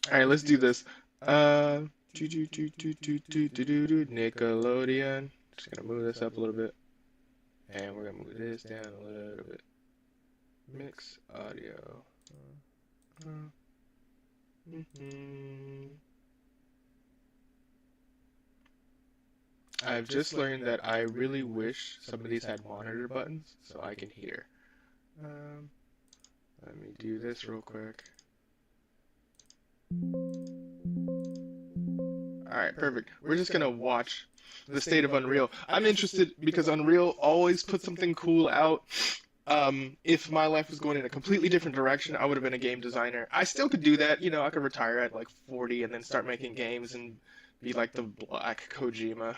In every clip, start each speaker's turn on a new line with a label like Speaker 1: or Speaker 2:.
Speaker 1: All right, let's do this. Nickelodeon. Just gonna move this up a little bit, and we're gonna move this down a little bit. Mix audio. I've just learned that I really wish some of these had monitor buttons so I can hear. Let me do this real quick. Alright, perfect. We're just gonna watch the state of Unreal. I'm interested because Unreal always puts something cool out. If my life was going in a completely different direction, I would have been a game designer. I still could do that, you know, I could retire at like 40 and then start making games and be like the Black Kojima.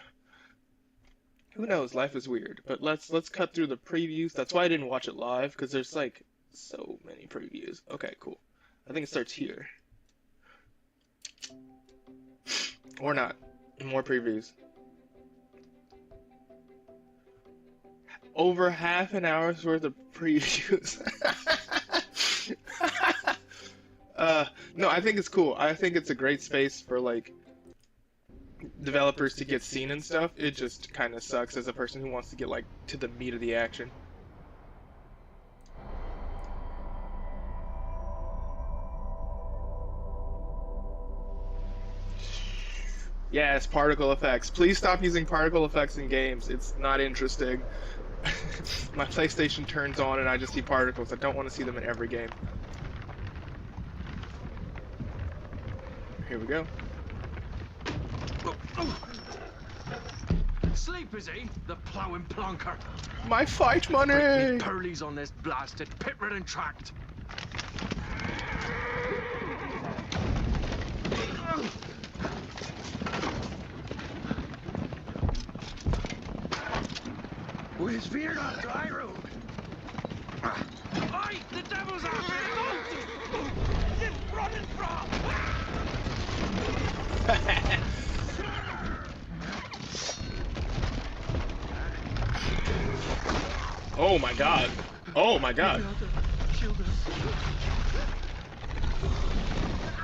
Speaker 1: Who knows? Life is weird. But let's cut through the previews. That's why I didn't watch it live, because there's like so many previews. Okay, cool. I think it starts here. Or not. More previews. Over half an hour's worth of previews. No, I think it's cool. I think it's a great space for like developers to get seen and stuff. It just kind of sucks as a person who wants to get like to the meat of the action. Yes, particle effects. Please stop using particle effects in games. It's not interesting. My PlayStation turns on and I just see particles. I don't want to see them in every game. Here we go.
Speaker 2: Sleep is he? The ploughing plonker.
Speaker 1: My fight money!
Speaker 2: Pearlies on this blasted pit-ridden tract. We've veered off the high road. Aye, the devil's after you! You're running from!
Speaker 1: Oh my god. Oh my god.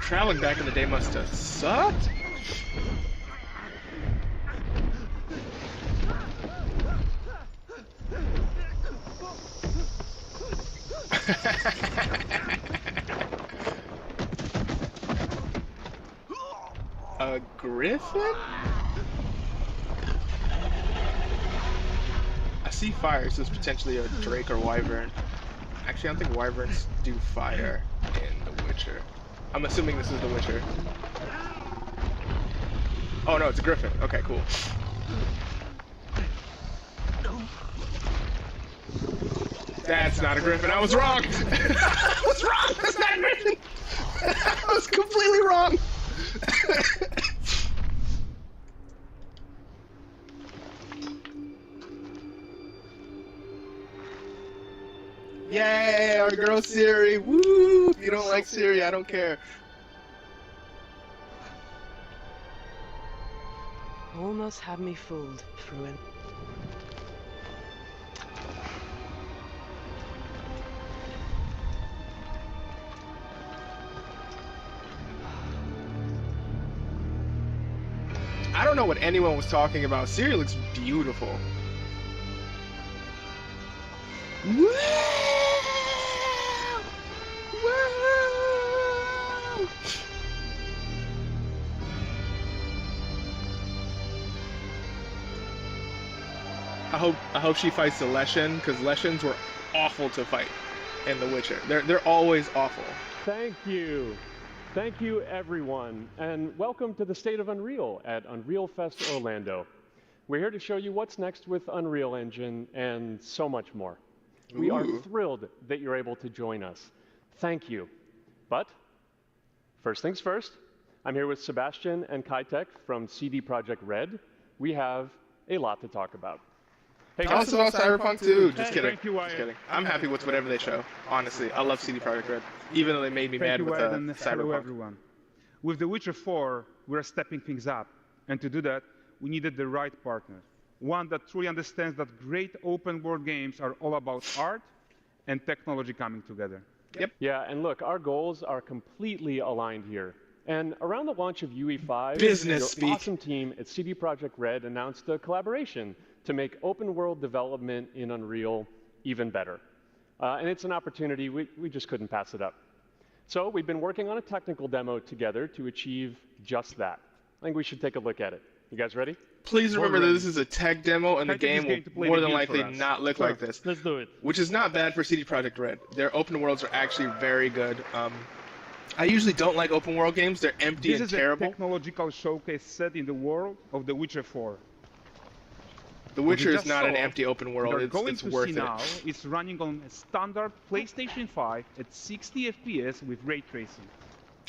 Speaker 1: Traveling back in the day must have sucked. A griffin? I see fire, so it's potentially a drake or wyvern. Actually, I don't think wyverns do fire in The Witcher. I'm assuming this is The Witcher. Oh no, it's a griffin. Okay, cool. That's not a griffin. I was wrong. I was wrong. That's not a griffin. I was completely wrong. Yay, our girl Siri. Woo! If you don't like Siri, I don't care.
Speaker 3: Almost had me fooled, Fruin.
Speaker 1: I don't know what anyone was talking about. Siri looks beautiful. Woo! Woo! I hope she fights the Leshen, because Leshens were awful to fight in The Witcher. They're always awful.
Speaker 4: Thank you. Thank you, everyone, and welcome to the State of Unreal at Unreal Fest Orlando. We're here to show you what's next with Unreal Engine and so much more. We are thrilled that you're able to join us. Thank you. But first things first, I'm here with Sebastian and Kitek from CD Projekt Red. We have a lot to talk about. Hey guys.
Speaker 1: Also about Cyberpunk too. Just
Speaker 5: Hey,
Speaker 1: kidding.
Speaker 5: thank you,
Speaker 1: Just kidding. I'm happy with whatever they show. Honestly, I love CD Projekt Red, even though they made me mad with
Speaker 5: and hello
Speaker 1: Cyberpunk.
Speaker 5: everyone. With The Witcher 4, we're stepping things up, and to do that, we needed the right partner. one that truly understands that great open world games are all about art and technology coming together.
Speaker 1: Yep.
Speaker 4: Yeah, and look, our goals are completely aligned here. And around the launch of UE5,
Speaker 1: Business
Speaker 4: your
Speaker 1: speak.
Speaker 4: awesome team at CD Projekt Red announced a collaboration to make open world development in Unreal even better. And it's an opportunity, we just couldn't pass it up. So we've been working on a technical demo together to achieve just that. I think we should take a look at it. You guys ready?
Speaker 1: Please remember that this is a tech demo, and the
Speaker 5: Titan is
Speaker 1: game
Speaker 5: going to
Speaker 1: will
Speaker 5: play
Speaker 1: more
Speaker 5: the
Speaker 1: than
Speaker 5: game
Speaker 1: likely
Speaker 5: for us.
Speaker 1: not look like this.
Speaker 2: Let's do it.
Speaker 1: Which is not bad for CD Projekt Red. Their open worlds are actually very good. I usually don't like open world games. They're empty
Speaker 5: This
Speaker 1: and
Speaker 5: is a
Speaker 1: terrible.
Speaker 5: technological showcase set in the world of The Witcher 4.
Speaker 1: The Witcher is
Speaker 5: just
Speaker 1: not an
Speaker 5: saw,
Speaker 1: empty open world.
Speaker 5: You're going
Speaker 1: It's
Speaker 5: to
Speaker 1: worth
Speaker 5: see
Speaker 1: it.
Speaker 5: now, it's running on a standard PlayStation 5 at 60 FPS with ray tracing.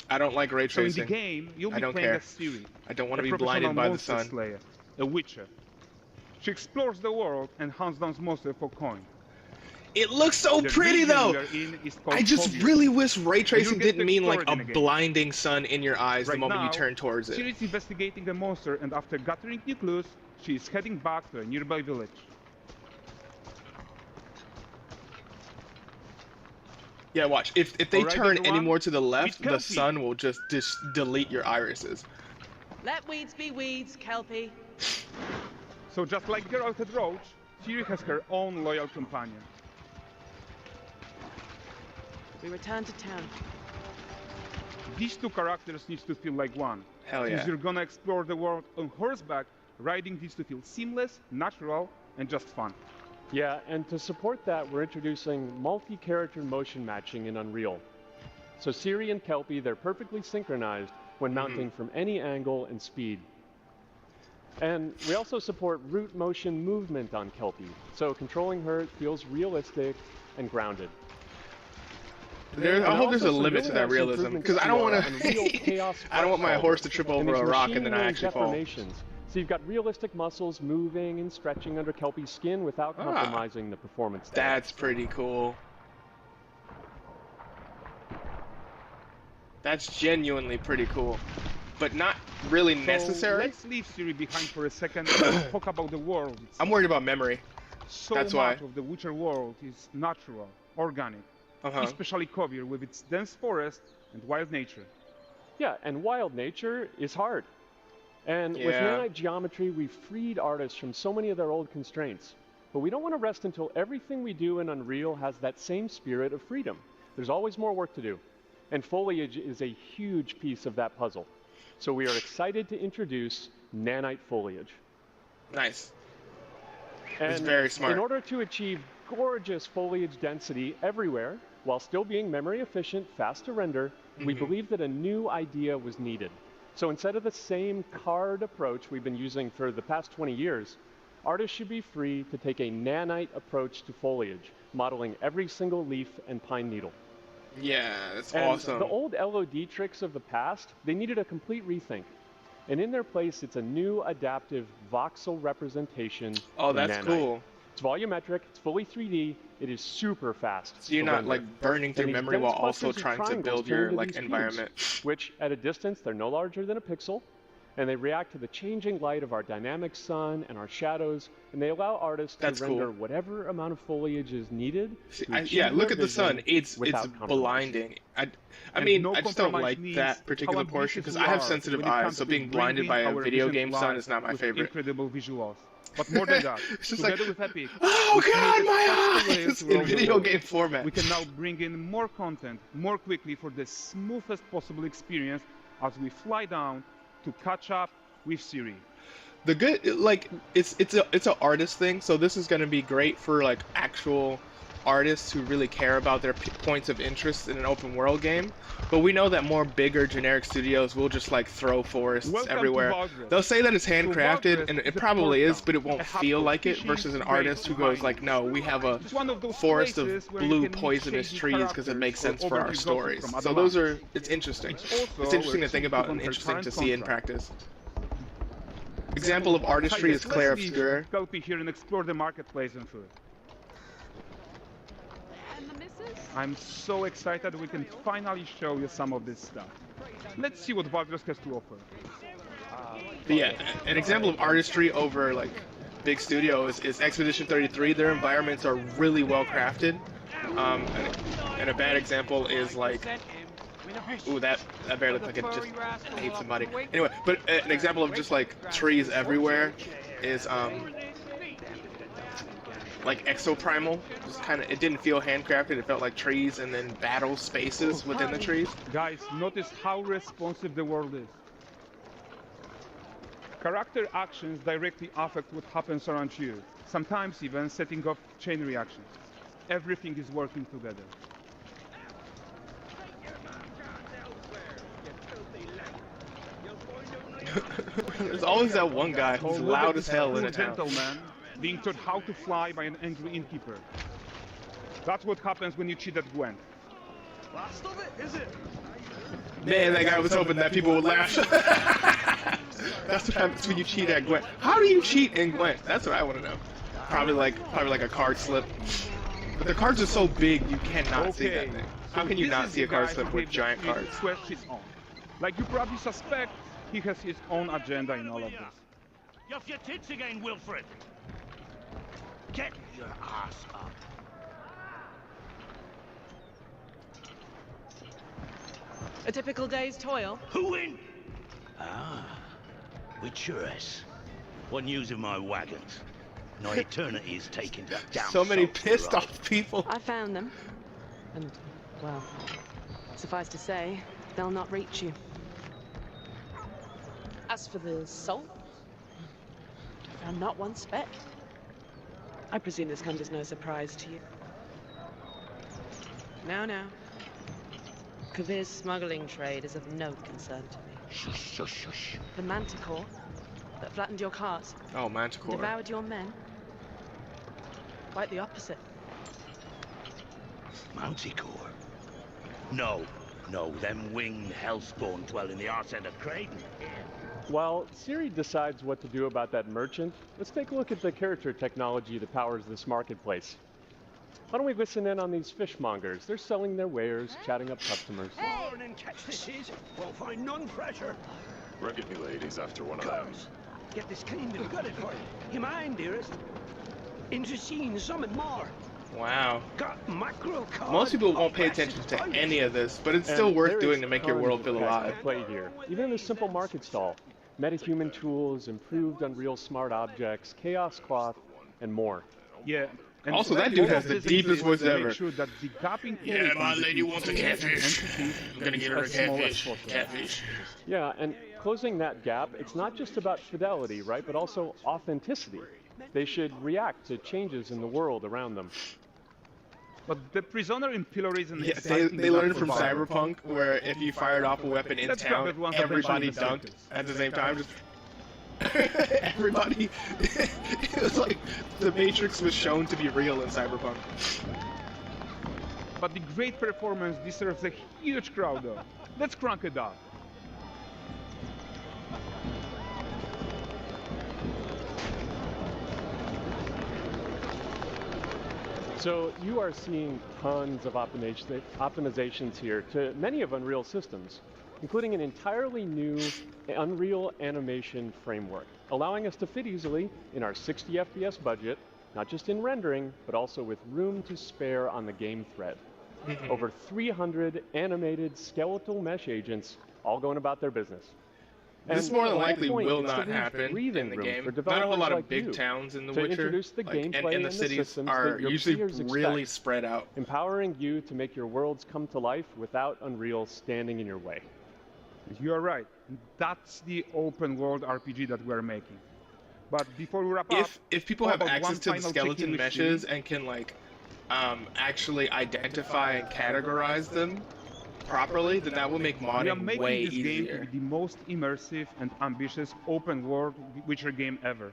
Speaker 1: I don't like ray
Speaker 5: So in
Speaker 1: tracing.
Speaker 5: the game, you'll
Speaker 1: I
Speaker 5: be
Speaker 1: don't
Speaker 5: playing
Speaker 1: care.
Speaker 5: as Ciri,
Speaker 1: I don't want
Speaker 5: a
Speaker 1: to be
Speaker 5: professional
Speaker 1: blinded by the
Speaker 5: monster
Speaker 1: sun.
Speaker 5: slayer, a witcher. She explores the world and hunts down monsters for coin.
Speaker 1: It looks so
Speaker 5: The
Speaker 1: pretty
Speaker 5: region
Speaker 1: though.
Speaker 5: we are in is called
Speaker 1: I just
Speaker 5: Kovir.
Speaker 1: really wish ray tracing
Speaker 5: get to
Speaker 1: didn't mean like
Speaker 5: explore
Speaker 1: a
Speaker 5: it in a game.
Speaker 1: blinding sun in your eyes the
Speaker 5: Right
Speaker 1: moment
Speaker 5: now,
Speaker 1: you turn towards it.
Speaker 5: Ciri is investigating the monster, and after gathering new clues, she is heading back to a nearby village.
Speaker 1: Yeah, watch. If they
Speaker 5: Alright,
Speaker 1: turn any
Speaker 5: everyone,
Speaker 1: more to the left,
Speaker 5: it's
Speaker 1: the
Speaker 5: Kelpie.
Speaker 1: sun will just delete your irises.
Speaker 3: Let weeds be weeds, Kelpie.
Speaker 5: So just like Geralt and Roach, Ciri has her own loyal companion.
Speaker 3: We return to town.
Speaker 5: These two characters need to feel like one.
Speaker 1: Hell
Speaker 5: Since
Speaker 1: yeah.
Speaker 5: you're gonna explore the world on horseback, riding needs to feel seamless, natural, and just fun.
Speaker 4: Yeah, and to support that, we're introducing multi-character motion matching in Unreal. So Ciri and Kelpie, they're perfectly synchronized when mounting from any angle and speed. And we also support root motion movement on Kelpie, so controlling her feels realistic and grounded.
Speaker 1: I hope there's a
Speaker 4: also some
Speaker 1: limit to
Speaker 4: really
Speaker 1: that
Speaker 4: nice
Speaker 1: realism,
Speaker 4: improvements
Speaker 1: because I don't
Speaker 4: to
Speaker 1: want
Speaker 4: Unreal Chaos
Speaker 1: I don't want my
Speaker 4: Flex
Speaker 1: horse to trip
Speaker 4: and
Speaker 1: over
Speaker 4: these
Speaker 1: a rock and then I
Speaker 4: machine-made
Speaker 1: actually fall.
Speaker 4: deformations. So you've got realistic muscles moving and stretching under Kelpie's skin without compromising the performance. there.
Speaker 1: That's pretty cool. That's genuinely pretty cool, but not really
Speaker 5: So
Speaker 1: necessary.
Speaker 5: let's leave Ciri behind for a second and talk about the world itself.
Speaker 1: I'm worried about memory.
Speaker 5: So
Speaker 1: that's
Speaker 5: much
Speaker 1: why.
Speaker 5: of the Witcher world is natural, organic,
Speaker 1: Uh-huh.
Speaker 5: especially Kovir with its dense forest and wild nature.
Speaker 4: Yeah, and wild nature is hard. And with
Speaker 1: Yeah.
Speaker 4: nanite geometry, we've freed artists from so many of their old constraints. But we don't want to rest until everything we do in Unreal has that same spirit of freedom. There's always more work to do. And foliage is a huge piece of that puzzle. So we are excited to introduce nanite foliage.
Speaker 1: Nice.
Speaker 4: And
Speaker 1: It's very smart.
Speaker 4: in order to achieve gorgeous foliage density everywhere, while still being memory efficient, fast to render, we believe that a new idea was needed. So instead of the same card approach we've been using for the past 20 years, artists should be free to take a nanite approach to foliage, modeling every single leaf and pine needle.
Speaker 1: Yeah, that's
Speaker 4: And
Speaker 1: awesome.
Speaker 4: the old LOD tricks of the past, they needed a complete rethink. And in their place, it's a new adaptive voxel representation.
Speaker 1: Oh,
Speaker 4: in
Speaker 1: that's
Speaker 4: nanite.
Speaker 1: cool.
Speaker 4: It's volumetric, it's fully 3D, it is super fast.
Speaker 1: So you're
Speaker 4: to
Speaker 1: not
Speaker 4: render.
Speaker 1: like burning through
Speaker 4: And these
Speaker 1: memory
Speaker 4: dense
Speaker 1: while also
Speaker 4: clusters of
Speaker 1: trying to
Speaker 4: triangles
Speaker 1: build
Speaker 4: turn
Speaker 1: your
Speaker 4: into
Speaker 1: like
Speaker 4: these cubes,
Speaker 1: environment.
Speaker 4: which at a distance, they're no larger than a pixel, and they react to the changing light of our dynamic sun and our shadows, and they allow artists
Speaker 1: That's
Speaker 4: to render
Speaker 1: cool.
Speaker 4: whatever amount of foliage is needed.
Speaker 1: See,
Speaker 4: to
Speaker 1: yeah,
Speaker 4: achieve
Speaker 1: look
Speaker 4: their
Speaker 1: at the sun.
Speaker 4: vision
Speaker 1: It's
Speaker 4: without compromise.
Speaker 1: blinding. I
Speaker 5: And
Speaker 1: mean,
Speaker 5: no
Speaker 1: I just don't
Speaker 5: compromise
Speaker 1: like
Speaker 5: means
Speaker 1: that particular
Speaker 5: how
Speaker 1: portion
Speaker 5: ambitious
Speaker 1: because
Speaker 5: we
Speaker 1: I have
Speaker 5: are
Speaker 1: sensitive
Speaker 5: when it
Speaker 1: eyes,
Speaker 5: comes
Speaker 1: so
Speaker 5: to
Speaker 1: being blinded
Speaker 5: bringing
Speaker 1: by a
Speaker 5: our
Speaker 1: video
Speaker 5: vision
Speaker 1: game
Speaker 5: to
Speaker 1: sun
Speaker 5: life
Speaker 1: is not my
Speaker 5: with
Speaker 1: favorite.
Speaker 5: Incredible visuals. But more than that,
Speaker 1: It's just like,
Speaker 5: together with Epic,
Speaker 1: oh
Speaker 5: we've
Speaker 1: god,
Speaker 5: created faster
Speaker 1: my
Speaker 5: ways
Speaker 1: eyes!
Speaker 5: to
Speaker 1: In
Speaker 5: roll the
Speaker 1: video
Speaker 5: world.
Speaker 1: game format.
Speaker 5: We can now bring in more content more quickly for the smoothest possible experience as we fly down to catch up with Ciri.
Speaker 1: The good, like, it's an artist thing, so this is gonna be great for like actual artists who really care about their points of interest in an open world game. But we know that more bigger generic studios will just like throw forests
Speaker 5: Welcome to
Speaker 1: everywhere.
Speaker 5: Valdres.
Speaker 1: They'll say that it's
Speaker 5: So
Speaker 1: handcrafted,
Speaker 5: Valdres
Speaker 1: and
Speaker 5: is
Speaker 1: it
Speaker 5: the
Speaker 1: probably
Speaker 5: port
Speaker 1: is, but it
Speaker 5: town,
Speaker 1: won't
Speaker 5: a hub
Speaker 1: feel
Speaker 5: for
Speaker 1: like it
Speaker 5: fishing,
Speaker 1: versus an
Speaker 5: trade,
Speaker 1: artist who goes like, no, we have a
Speaker 5: It's one of those
Speaker 1: forest of
Speaker 5: places where you
Speaker 1: blue
Speaker 5: can meet
Speaker 1: poisonous
Speaker 5: shady
Speaker 1: trees because it
Speaker 5: characters
Speaker 1: makes
Speaker 5: or
Speaker 1: sense for our
Speaker 5: overview gossip
Speaker 1: stories.
Speaker 5: from
Speaker 1: So
Speaker 5: other
Speaker 1: those
Speaker 5: lands.
Speaker 1: are, it's interesting.
Speaker 5: It's also
Speaker 1: It's interesting
Speaker 5: where
Speaker 1: to think
Speaker 5: Ciri
Speaker 1: about
Speaker 5: put on
Speaker 1: and
Speaker 5: her
Speaker 1: interesting to
Speaker 5: current
Speaker 1: see in
Speaker 5: contract.
Speaker 1: practice. Example of artistry is
Speaker 5: Let's
Speaker 1: Claire
Speaker 5: leave
Speaker 1: Obscura.
Speaker 5: Kelpie here and explore the marketplace and food.
Speaker 6: And the missus?
Speaker 5: I'm so excited we can finally show you some of this stuff. Let's see what Valdres has to offer.
Speaker 1: But yeah, an example of artistry over like big studio is Expedition 33. Their environments are really well crafted. And a bad example is like, ooh, that barely looked like it just ate somebody. Anyway, but an example of just like trees everywhere is like Exoprimal. Just kind of, it didn't feel handcrafted. It felt like trees and then battle spaces within the trees.
Speaker 5: Guys, notice how responsive the world is. Character actions directly affect what happens around you, sometimes even setting off chain reactions. Everything is working together.
Speaker 1: There's always that one guy who's loud as hell in a town.
Speaker 5: Gentleman being taught how to fly by an angry innkeeper. That's what happens when you cheat at Gwent.
Speaker 2: Last of it, is it?
Speaker 1: Man, that guy was hoping that people would laugh. That's what happens when you cheat at Gwent. How do you cheat in Gwent? That's what I want to know. Probably like a card slip. But the cards are so big, you cannot see that thing. How can you not see a card slip with giant cards?
Speaker 5: His own. Like you probably suspect, he has his own agenda in all of this.
Speaker 2: You off your tits again, Wilfred. Get your ass up.
Speaker 3: A typical day's toil.
Speaker 2: Who in? Ah, Witcheress. What news of my wagons? No eternity is taking that damn.
Speaker 1: So many
Speaker 2: salt
Speaker 1: pissed
Speaker 2: road.
Speaker 1: off people.
Speaker 3: I found them. And, well, suffice to say, they'll not reach you. As for the salt, I found not one speck. I presume this comes as no surprise to you. Now. Kavir's smuggling trade is of no concern to me.
Speaker 2: Shush, shush, shush.
Speaker 3: The manticore that flattened your cars,
Speaker 1: Oh, Manticore.
Speaker 3: devoured your men. Quite the opposite.
Speaker 2: Manticore? No, them winged hellspawn dwell in the arse end of Creighton.
Speaker 4: While Siri decides what to do about that merchant, let's take a look at the character technology that powers this marketplace. Why don't we listen in on these fishmongers? They're selling their wares, chatting up customers.
Speaker 2: Morning, catch this is. Won't find none fresher.
Speaker 6: Rugged me ladies after one of them.
Speaker 2: Comes. Get this cleaned and gutted for you. You mind, dearest? Into seeing something more.
Speaker 1: Wow.
Speaker 2: Got mackerel cod.
Speaker 1: Most people won't pay
Speaker 2: Oh,
Speaker 1: attention to
Speaker 2: blessed
Speaker 1: any of this, but it's
Speaker 4: And
Speaker 1: still worth
Speaker 4: there
Speaker 1: doing
Speaker 4: is
Speaker 1: to make your
Speaker 4: tons
Speaker 1: world
Speaker 4: of
Speaker 1: feel
Speaker 4: guys
Speaker 1: alive.
Speaker 4: to play here. Even in a simple market stall. Metahuman tools, improved Unreal smart objects, chaos cloth, and more.
Speaker 5: Yeah. And
Speaker 1: Also, that
Speaker 5: all
Speaker 1: dude
Speaker 5: of
Speaker 1: has the
Speaker 5: this
Speaker 1: deepest
Speaker 5: exists
Speaker 1: voice
Speaker 5: to make
Speaker 1: ever.
Speaker 5: Sure that the gap in
Speaker 1: Yeah, my
Speaker 5: quality
Speaker 1: lady wants a
Speaker 5: between
Speaker 1: catfish.
Speaker 5: entities
Speaker 1: I'm gonna get her a
Speaker 5: as small as
Speaker 1: catfish.
Speaker 5: possible.
Speaker 1: Catfish.
Speaker 4: Yeah, and closing that gap, it's not just about fidelity, right, but also authenticity. They should react to changes in the world around them.
Speaker 5: But the prisoner in pillory is an
Speaker 1: Yeah,
Speaker 5: exciting
Speaker 1: they learned
Speaker 5: example
Speaker 1: from
Speaker 5: of
Speaker 1: Cyberpunk, where if you fired off a weapon in
Speaker 5: Let's grab
Speaker 1: town,
Speaker 5: it once
Speaker 1: everybody
Speaker 5: every 20
Speaker 1: dunked
Speaker 5: seconds.
Speaker 1: at the same time. Just everybody. It was like the Matrix was shown to be real in Cyberpunk.
Speaker 5: But the great performance deserves a huge crowd though. Let's crank it up.
Speaker 4: So you are seeing tons of optimizations here to many of Unreal systems, including an entirely new Unreal animation framework, allowing us to fit easily in our 60 FPS budget, not just in rendering, but also with room to spare on the game thread. Over 300 animated skeletal mesh agents all going about their business.
Speaker 1: This
Speaker 4: And
Speaker 1: more than
Speaker 4: the whole
Speaker 1: likely
Speaker 4: point
Speaker 1: will
Speaker 4: is to
Speaker 1: not
Speaker 4: leave
Speaker 1: happen
Speaker 4: breathing
Speaker 1: in the
Speaker 4: room
Speaker 1: game.
Speaker 4: for
Speaker 1: Not a whole
Speaker 4: developers
Speaker 1: lot of
Speaker 4: like
Speaker 1: big
Speaker 4: you
Speaker 1: towns in The
Speaker 4: to
Speaker 1: Witcher.
Speaker 4: introduce the
Speaker 1: Like,
Speaker 4: gameplay
Speaker 1: and the
Speaker 4: and the
Speaker 1: cities
Speaker 4: systems
Speaker 1: are
Speaker 4: that your
Speaker 1: usually
Speaker 4: peers
Speaker 1: really
Speaker 4: expect.
Speaker 1: spread out.
Speaker 4: Empowering you to make your worlds come to life without Unreal standing in your way.
Speaker 5: You are right. That's the open world RPG that we're making. But before we wrap up,
Speaker 1: If people
Speaker 5: how
Speaker 1: have
Speaker 5: about
Speaker 1: access
Speaker 5: one
Speaker 1: to the
Speaker 5: final
Speaker 1: skeleton
Speaker 5: check-in with
Speaker 1: meshes
Speaker 5: Siri?
Speaker 1: and can like actually identify and categorize them properly, then that will make
Speaker 5: we are
Speaker 1: modding
Speaker 5: making
Speaker 1: way
Speaker 5: this game to
Speaker 1: easier.
Speaker 5: be the most immersive and ambitious open world Witcher game ever.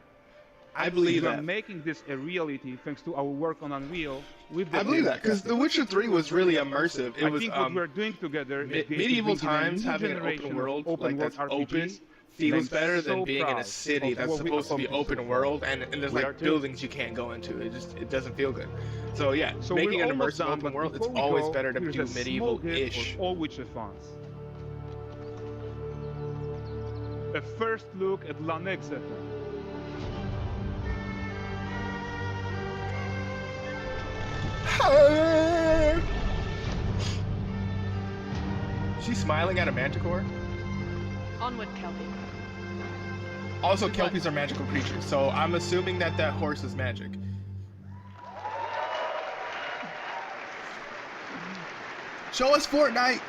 Speaker 1: I believe
Speaker 5: We are
Speaker 1: that.
Speaker 5: making this a reality thanks to our work on Unreal with the
Speaker 1: I believe that because The Witcher 3 was really immersive. It
Speaker 5: I
Speaker 1: was
Speaker 5: think what we're doing together is going to
Speaker 1: medieval
Speaker 5: bring in a
Speaker 1: times
Speaker 5: new
Speaker 1: having an
Speaker 5: generation
Speaker 1: open
Speaker 5: of
Speaker 1: world
Speaker 5: open
Speaker 1: like
Speaker 5: world
Speaker 1: that's
Speaker 5: RPG.
Speaker 1: open feels
Speaker 5: I'm
Speaker 1: better than
Speaker 5: so
Speaker 1: being in a
Speaker 5: proud
Speaker 1: city
Speaker 5: of
Speaker 1: that's
Speaker 5: what we
Speaker 1: supposed to be
Speaker 5: accomplished
Speaker 1: open
Speaker 5: so far.
Speaker 1: world and there's
Speaker 4: We are
Speaker 1: like
Speaker 4: too.
Speaker 1: buildings you can't go into. It doesn't feel good. So yeah,
Speaker 5: So
Speaker 1: making
Speaker 5: we're
Speaker 1: an
Speaker 5: almost
Speaker 1: immersive
Speaker 5: done,
Speaker 1: open
Speaker 5: but
Speaker 1: world, it's
Speaker 5: before we
Speaker 1: always
Speaker 5: go,
Speaker 1: better to
Speaker 5: here's
Speaker 1: do
Speaker 5: a small gift
Speaker 1: medieval-ish.
Speaker 5: for all Witcher fans. A first look at Lanexeter.
Speaker 1: She's smiling at a manticore.
Speaker 3: Onward, Kelpie.
Speaker 1: Also, kelpies are magical creatures, so I'm assuming that that horse is magic. Show us Fortnite.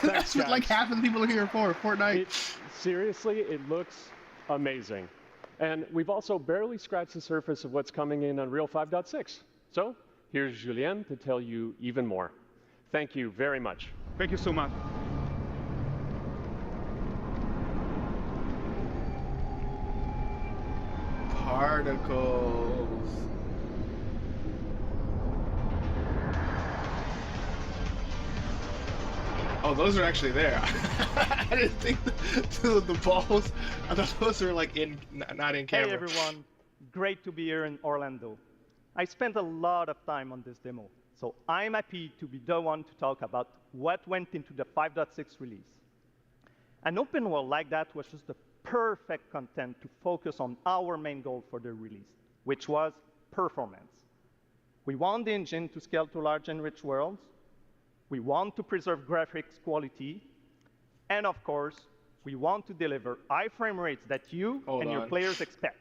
Speaker 1: That's what like half of the people are here for. Fortnite.
Speaker 4: Seriously, it looks amazing. And we've also barely scratched the surface of what's coming in Unreal 5.6. So here's Julien to tell you even more. Thank you very much.
Speaker 5: Thank you so much.
Speaker 1: Particles. Oh, those are actually there. I didn't think the balls. I thought those were like not in camera.
Speaker 7: Hey everyone, great to be here in Orlando. I spent a lot of time on this demo, so I'm happy to be the one to talk about what went into the 5.6 release. An open world like that was just the perfect content to focus on our main goal for the release, which was performance. We want the engine to scale to large and rich worlds. We want to preserve graphics quality. And of course, we want to deliver high frame rates that you and your players expect.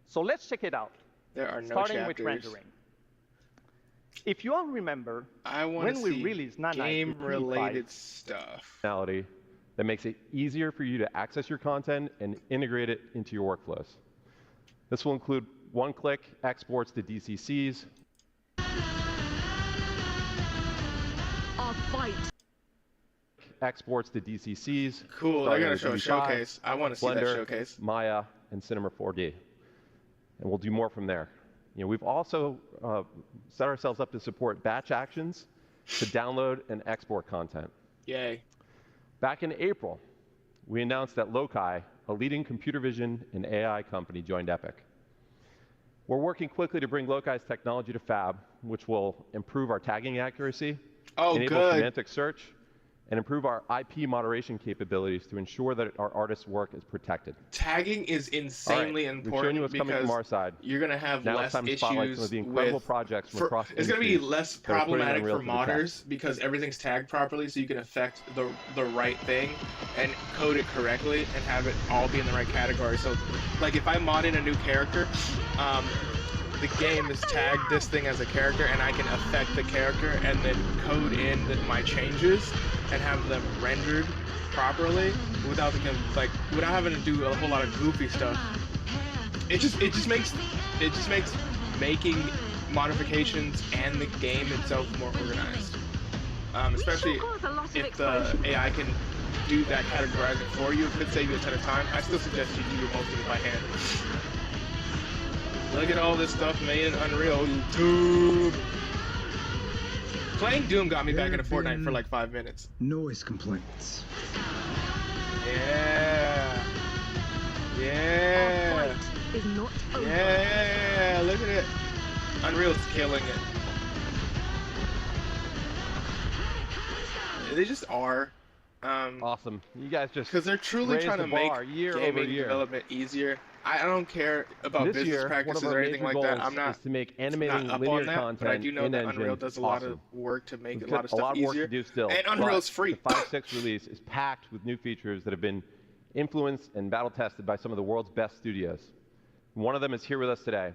Speaker 7: So let's check it out.
Speaker 1: There are no
Speaker 7: starting
Speaker 1: chapters.
Speaker 7: with rendering. If you all remember,
Speaker 1: I
Speaker 7: when we released Nanite
Speaker 1: game-related stuff.
Speaker 8: Functionality that makes it easier for you to access your content and integrate it into your workflows. This will include one-click exports to DCCs, exports to DCCs.
Speaker 1: Cool, they're gonna show a showcase. I want to see that
Speaker 8: Blender,
Speaker 1: showcase.
Speaker 8: Maya, and Cinema 4D. And we'll do more from there. You know, we've also set ourselves up to support batch actions to download and export content.
Speaker 1: Yay.
Speaker 8: Back in April, we announced that Loci, a leading computer vision and AI company, joined Epic. We're working quickly to bring Loci's technology to Fab, which will improve our tagging accuracy, enable semantic search, and improve our IP moderation capabilities to ensure that our artists' work is protected.
Speaker 1: Tagging is insanely important.
Speaker 8: We've shown you what's coming from our side.
Speaker 1: You're going to have
Speaker 8: now
Speaker 1: less
Speaker 8: it's time to
Speaker 1: issues
Speaker 8: spotlight some of the incredible projects from across
Speaker 1: it's going to be
Speaker 8: industries
Speaker 1: less
Speaker 8: that are putting
Speaker 1: problematic
Speaker 8: Unreal
Speaker 1: for
Speaker 8: to the test.
Speaker 1: modders because everything's tagged properly, so you can affect the right thing and code it correctly and have it all be in the right category. So, like if I mod in a new character, the game is tagged this thing as a character, and I can affect the character and then code in my changes and have them rendered properly without without having to do a whole lot of goofy stuff. It just makes making modifications and the game itself more organized. Especially if the AI can do that categorizing for you, it could save you a ton of time. I still suggest you do most of it by hand. Look at all this stuff made in Unreal. YouTube. Playing Doom got me back into Fortnite for like 5 minutes.
Speaker 9: Noise complaints.
Speaker 1: Yeah. Yeah.
Speaker 10: Is not over.
Speaker 1: Yeah. Look at it. Unreal's killing it. They just are.
Speaker 8: Awesome. You guys just
Speaker 1: because they're truly trying to make gaming
Speaker 8: year.
Speaker 1: development easier. I don't care about business practices or anything like that. I'm not
Speaker 8: to make animating
Speaker 1: up
Speaker 8: linear
Speaker 1: on that,
Speaker 8: content
Speaker 1: but I do know
Speaker 8: in
Speaker 1: that
Speaker 8: engine
Speaker 1: Unreal does a lot of work to make a lot of stuff easier.
Speaker 8: Work to do still.
Speaker 1: And Unreal's free.
Speaker 8: The 5.6 release is packed with new features that have been influenced and battle tested by some of the world's best studios. One of them is here with us today.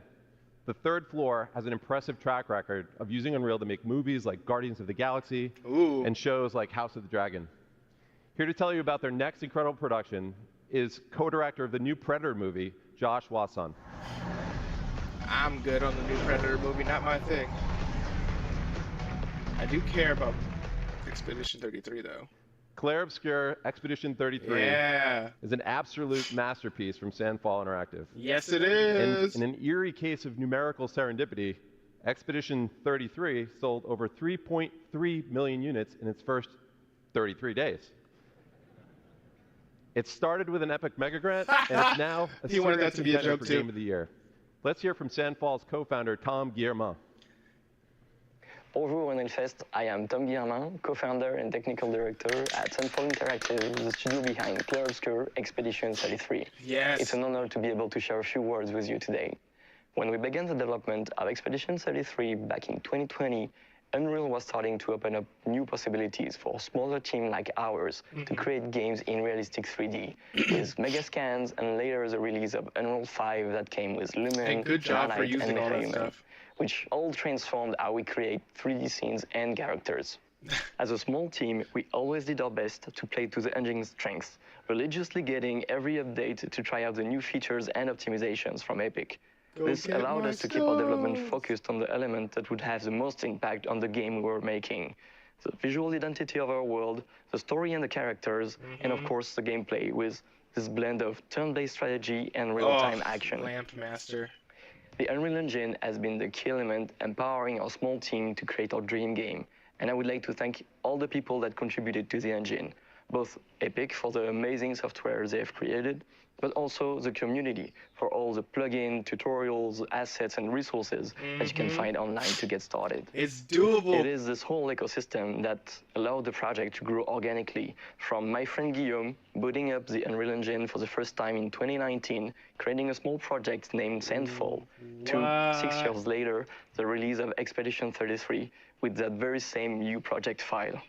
Speaker 8: The third floor has an impressive track record of using Unreal to make movies like Guardians of the Galaxy and shows like House of the Dragon. Here to tell you about their next incredible production is co-director of the new Predator movie, Josh Wasson.
Speaker 1: I'm good on the new Predator movie, not my thing. I do care about Expedition 33 though.
Speaker 8: Claire Obscure Expedition 33 is an absolute masterpiece from Sandfall Interactive.
Speaker 1: Yes, it is.
Speaker 8: In an eerie case of numerical serendipity, Expedition 33 sold over 3.3 million units in its first 33 days. It started with an epic mega grant, and it's now a serious contender for Game of the Year. Let's hear from Sandfall's co-founder, Tom Guillermin.
Speaker 11: Bonjour Unrealfest, I am Tom Guillermin, co-founder and technical director at Sandfall Interactive, the studio behind Clair Obscur Expedition 33.
Speaker 1: Yes.
Speaker 11: It's an honor to be able to share a few words with you today. When we began the development of Expedition 33 back in 2020, Unreal was starting to open up new possibilities for a smaller team like ours to create games in realistic 3D, with mega scans and later the release of Unreal 5 that came with Lumen,
Speaker 1: Hey, good job for
Speaker 11: Nanite, and
Speaker 1: using all that
Speaker 11: MechaHuman,
Speaker 1: stuff.
Speaker 11: which all transformed how we create 3D scenes and characters. As a small team, we always did our best to play to the engine's strengths, religiously getting every update to try out the new features and optimizations from Epic. This allowed us to keep our development focused on the element that would have the most impact on the game we were making. The visual identity of our world, the story and the characters, and of course the gameplay with this blend of turn-based strategy and real-time action.
Speaker 1: Lamp Master.
Speaker 11: The Unreal Engine has been the key element empowering our small team to create our dream game. And I would like to thank all the people that contributed to the engine, both Epic for the amazing software they have created, but also the community for all the plugins, tutorials, assets, and resources that you can find online to get started.
Speaker 1: It's doable.
Speaker 11: It is this whole ecosystem that allowed the project to grow organically, from my friend Guillaume booting up the Unreal Engine for the first time in 2019, creating a small project named Sandfall, to 6 years later, the release of Expedition 33 with that very same new project file.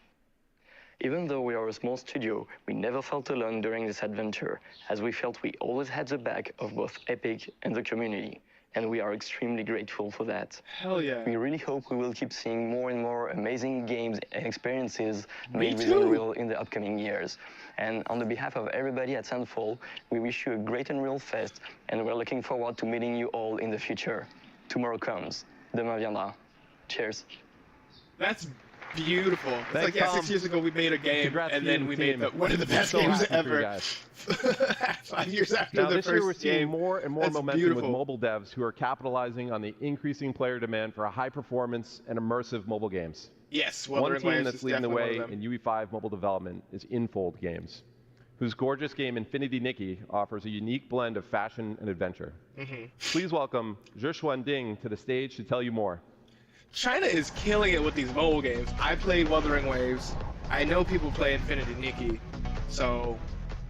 Speaker 11: Even though we are a small studio, we never felt alone during this adventure, as we felt we always had the back of both Epic and the community, and we are extremely grateful for that.
Speaker 1: Hell yeah.
Speaker 11: We really hope we will keep seeing more and more amazing games and experiences made with Unreal in the upcoming years. And on the behalf of everybody at Sandfall, we wish you a great Unreal Fest, and we're looking forward to meeting you all in the future. Tomorrow comes. Demain viendra. Cheers.
Speaker 1: That's beautiful. It's
Speaker 8: Thanks,
Speaker 1: like, yeah,
Speaker 8: Tom.
Speaker 1: 6 years ago we made a game,
Speaker 8: Congrats
Speaker 1: and
Speaker 8: to you
Speaker 1: then
Speaker 8: and
Speaker 1: we
Speaker 8: the
Speaker 1: made
Speaker 8: team.
Speaker 1: one of the best
Speaker 8: So
Speaker 1: games
Speaker 8: happy for you
Speaker 1: ever.
Speaker 8: guys.
Speaker 1: 5 years after
Speaker 8: Now,
Speaker 1: the
Speaker 8: this year we're
Speaker 1: first
Speaker 8: seeing
Speaker 1: game.
Speaker 8: more and more
Speaker 1: That's
Speaker 8: momentum
Speaker 1: beautiful.
Speaker 8: with mobile devs who are capitalizing on the increasing player demand for high performance and immersive mobile games.
Speaker 1: Yes,
Speaker 8: One
Speaker 1: Wuthering
Speaker 8: team
Speaker 1: Waves
Speaker 8: that's
Speaker 1: is
Speaker 8: leading the
Speaker 1: definitely
Speaker 8: way
Speaker 1: one of them.
Speaker 8: in UE5 mobile development is Infold Games, whose gorgeous game Infinity Nikki offers a unique blend of fashion and adventure. Please welcome Zhishuan Ding to the stage to tell you more.
Speaker 1: China is killing it with these mobile games. I played Wuthering Waves. I know people play Infinity Nikki. So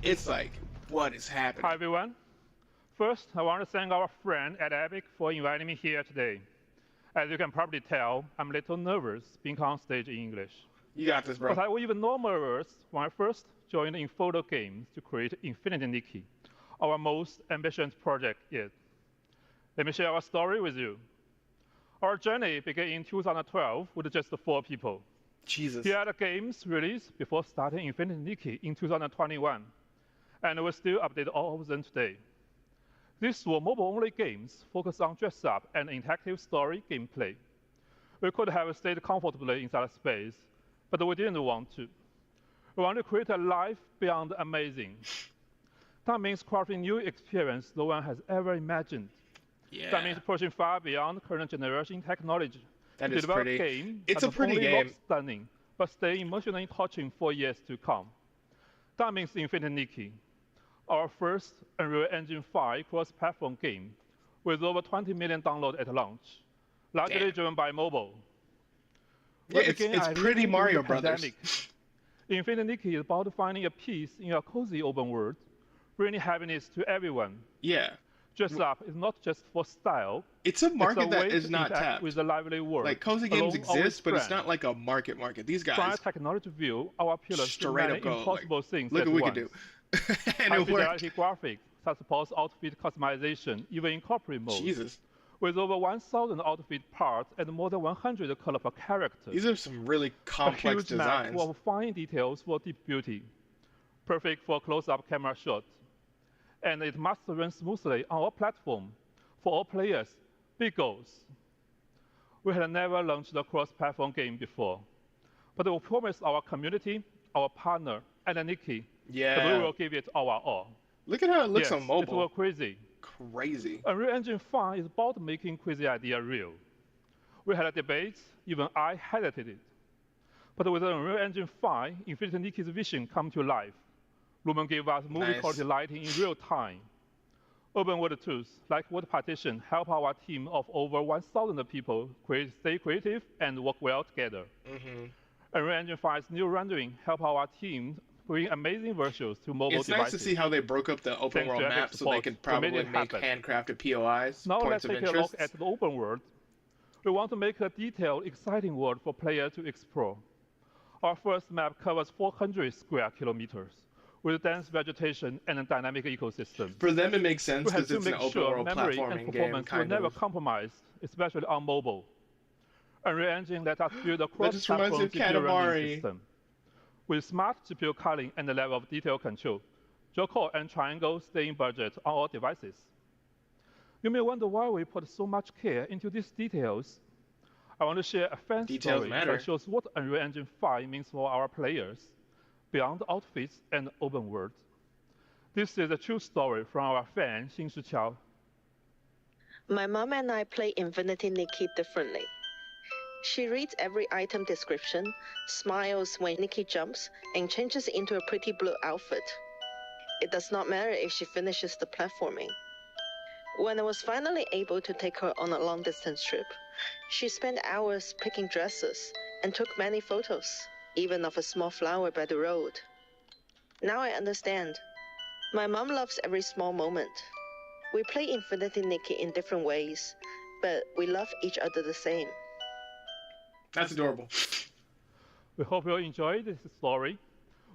Speaker 1: it's like, what is happening?
Speaker 9: Hi, everyone. First, I want to thank our friend at Epic for inviting me here today. As you can probably tell, I'm a little nervous being on stage in English.
Speaker 1: You got this, bro.
Speaker 9: But I was even more nervous when I first joined Infodo Games to create Infinity Nikki, our most ambitious project yet. Let me share our story with you. Our journey began in 2012 with just 4 people.
Speaker 1: Jesus.
Speaker 9: Here are the games released before starting Infinity Nikki in 2021, and we still update all of them today. These were mobile-only games focused on dress-up and interactive story gameplay. We could have stayed comfortably inside a space, but we didn't want to. We want to create a life beyond amazing. That means crafting new experience no one has ever imagined.
Speaker 1: Yeah.
Speaker 9: That means pushing far beyond current generation technology.
Speaker 1: That
Speaker 9: to
Speaker 1: is
Speaker 9: develop
Speaker 1: pretty.
Speaker 9: a game
Speaker 1: It's
Speaker 9: that
Speaker 1: a pretty
Speaker 9: not only
Speaker 1: game.
Speaker 9: looks stunning, but stay emotionally touching for years to come. That means Infinity Nikki, our first Unreal Engine 5 cross-platform game with over 20 million downloads at launch, largely
Speaker 1: Damn.
Speaker 9: driven by mobile.
Speaker 1: Yeah,
Speaker 9: We
Speaker 1: it's
Speaker 9: began
Speaker 1: pretty
Speaker 9: during
Speaker 1: Mario
Speaker 9: the
Speaker 1: Brothers.
Speaker 9: pandemic. Infinity Nikki is about finding a peace in a cozy open world, bringing happiness to everyone.
Speaker 1: Yeah.
Speaker 9: Dress up is not just for style.
Speaker 1: It's a market
Speaker 9: it's a way
Speaker 1: that is
Speaker 9: to
Speaker 1: not
Speaker 9: interact
Speaker 1: tapped.
Speaker 9: with the lively world.
Speaker 1: Like, cozy
Speaker 9: along
Speaker 1: games
Speaker 9: our
Speaker 1: exist, but it's
Speaker 9: friends.
Speaker 1: not like a market. These
Speaker 9: From a
Speaker 1: guys
Speaker 9: technology view, our pillars do
Speaker 1: straight
Speaker 9: many
Speaker 1: up go,
Speaker 9: impossible
Speaker 1: like,
Speaker 9: things
Speaker 1: look
Speaker 9: at
Speaker 1: what we
Speaker 9: once.
Speaker 1: can do. And
Speaker 9: High
Speaker 1: it worked.
Speaker 9: fidelity graphics that supports outfit customization, even in corporate mode.
Speaker 1: Jesus.
Speaker 9: With over 1,000 outfit parts and more than 100 colorful characters.
Speaker 1: These are some really
Speaker 9: A
Speaker 1: complex
Speaker 9: huge map
Speaker 1: designs.
Speaker 9: of fine details for deep beauty. Perfect for close-up camera shots. And it must run smoothly on our platform. For all players, big goals. We had never launched a cross-platform game before. But we promised our community, our partner, and Nikki that we
Speaker 1: Yeah.
Speaker 9: will give it our all.
Speaker 1: Look at how it looks
Speaker 9: Yes,
Speaker 1: on mobile.
Speaker 9: It was crazy.
Speaker 1: Crazy.
Speaker 9: Unreal Engine 5 is about making crazy idea real. We had a debate, even I hesitated. But with Unreal Engine 5, Infinity Nikki's vision come to life. Lumen gave us movie
Speaker 1: Nice.
Speaker 9: quality lighting in real time. Open world tools like Word Partition help our team of over 1,000 people stay creative and work well together. Unreal Engine 5's new rendering help our team bringing amazing visuals to mobile
Speaker 1: It's
Speaker 9: devices.
Speaker 1: nice to see how they broke up the open
Speaker 9: Thanks
Speaker 1: world
Speaker 9: to Epic
Speaker 1: map so they
Speaker 9: support
Speaker 1: could
Speaker 9: for making
Speaker 1: probably
Speaker 9: it
Speaker 1: make
Speaker 9: happen.
Speaker 1: handcrafted POIs,
Speaker 9: Now
Speaker 1: points
Speaker 9: let's
Speaker 1: of
Speaker 9: take a look
Speaker 1: interest.
Speaker 9: at the open world. We want to make a detailed, exciting world for players to explore. Our first map covers 400 square kilometers with dense vegetation and a dynamic ecosystem.
Speaker 1: For them, it makes sense
Speaker 9: We have
Speaker 1: because
Speaker 9: to
Speaker 1: it's an
Speaker 9: make
Speaker 1: open
Speaker 9: sure
Speaker 1: world
Speaker 9: memory and
Speaker 1: platforming game,
Speaker 9: performance will
Speaker 1: kind
Speaker 9: never
Speaker 1: of.
Speaker 9: compromise, especially on mobile. Unreal Engine let us build a
Speaker 1: That just reminds me
Speaker 9: cross-platform
Speaker 1: of
Speaker 9: GPU rendering
Speaker 1: Katamari.
Speaker 9: system. With smart GPU culling and a level of detail control, draw call and triangle stay in budget on all devices. You may wonder why we put so much care into these details. I want to share a fan
Speaker 1: Details
Speaker 9: story
Speaker 1: matter.
Speaker 9: that shows what Unreal Engine 5 means for our players, beyond outfits and open world. This is a true story from our fan, Xing Shiqiao.
Speaker 10: My mom and I play Infinity Nikki differently. She reads every item description, smiles when Nikki jumps, and changes into a pretty blue outfit. It does not matter if she finishes the platforming. When I was finally able to take her on a long-distance trip, she spent hours picking dresses and took many photos, even of a small flower by the road. Now I understand. My mom loves every small moment. We play Infinity Nikki in different ways, but we love each other the same.
Speaker 1: That's adorable.
Speaker 9: We hope you enjoy this story.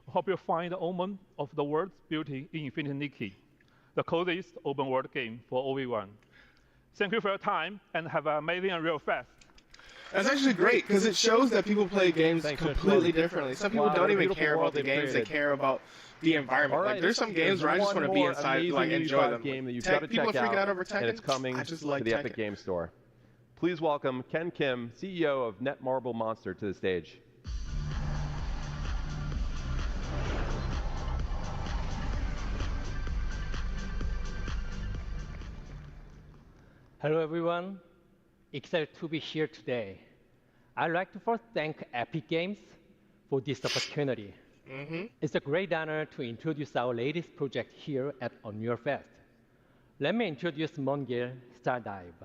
Speaker 9: We hope you find the omen of the world's beauty in Infinity Nikki, the coziest open world game for OV1. Thank you for your time and have an amazing Unreal Fest.
Speaker 1: That's actually great because it shows that people play games completely differently. Some people
Speaker 8: Wow,
Speaker 1: don't
Speaker 8: what a
Speaker 1: even
Speaker 8: beautiful
Speaker 1: care
Speaker 8: world
Speaker 1: about the
Speaker 8: they've
Speaker 1: games; they
Speaker 8: created.
Speaker 1: care about the environment.
Speaker 8: All right,
Speaker 1: Like there's some games where I just want to be inside, like enjoy them.
Speaker 8: Game that you've
Speaker 1: Tech-
Speaker 8: got to
Speaker 1: people
Speaker 8: check
Speaker 1: are freaking out
Speaker 8: out,
Speaker 1: over Tekken.
Speaker 8: and it's coming
Speaker 1: I just
Speaker 8: to
Speaker 1: like
Speaker 8: the
Speaker 1: Tekken.
Speaker 8: Epic Game Store. Please welcome Ken Kim, CEO of Netmarble Monster, to the stage.
Speaker 12: Hello everyone, excited to be here today. I'd like to first thank Epic Games for this opportunity. It's a great honor to introduce our latest project here at Unreal Fest. Let me introduce Mongil Stardive.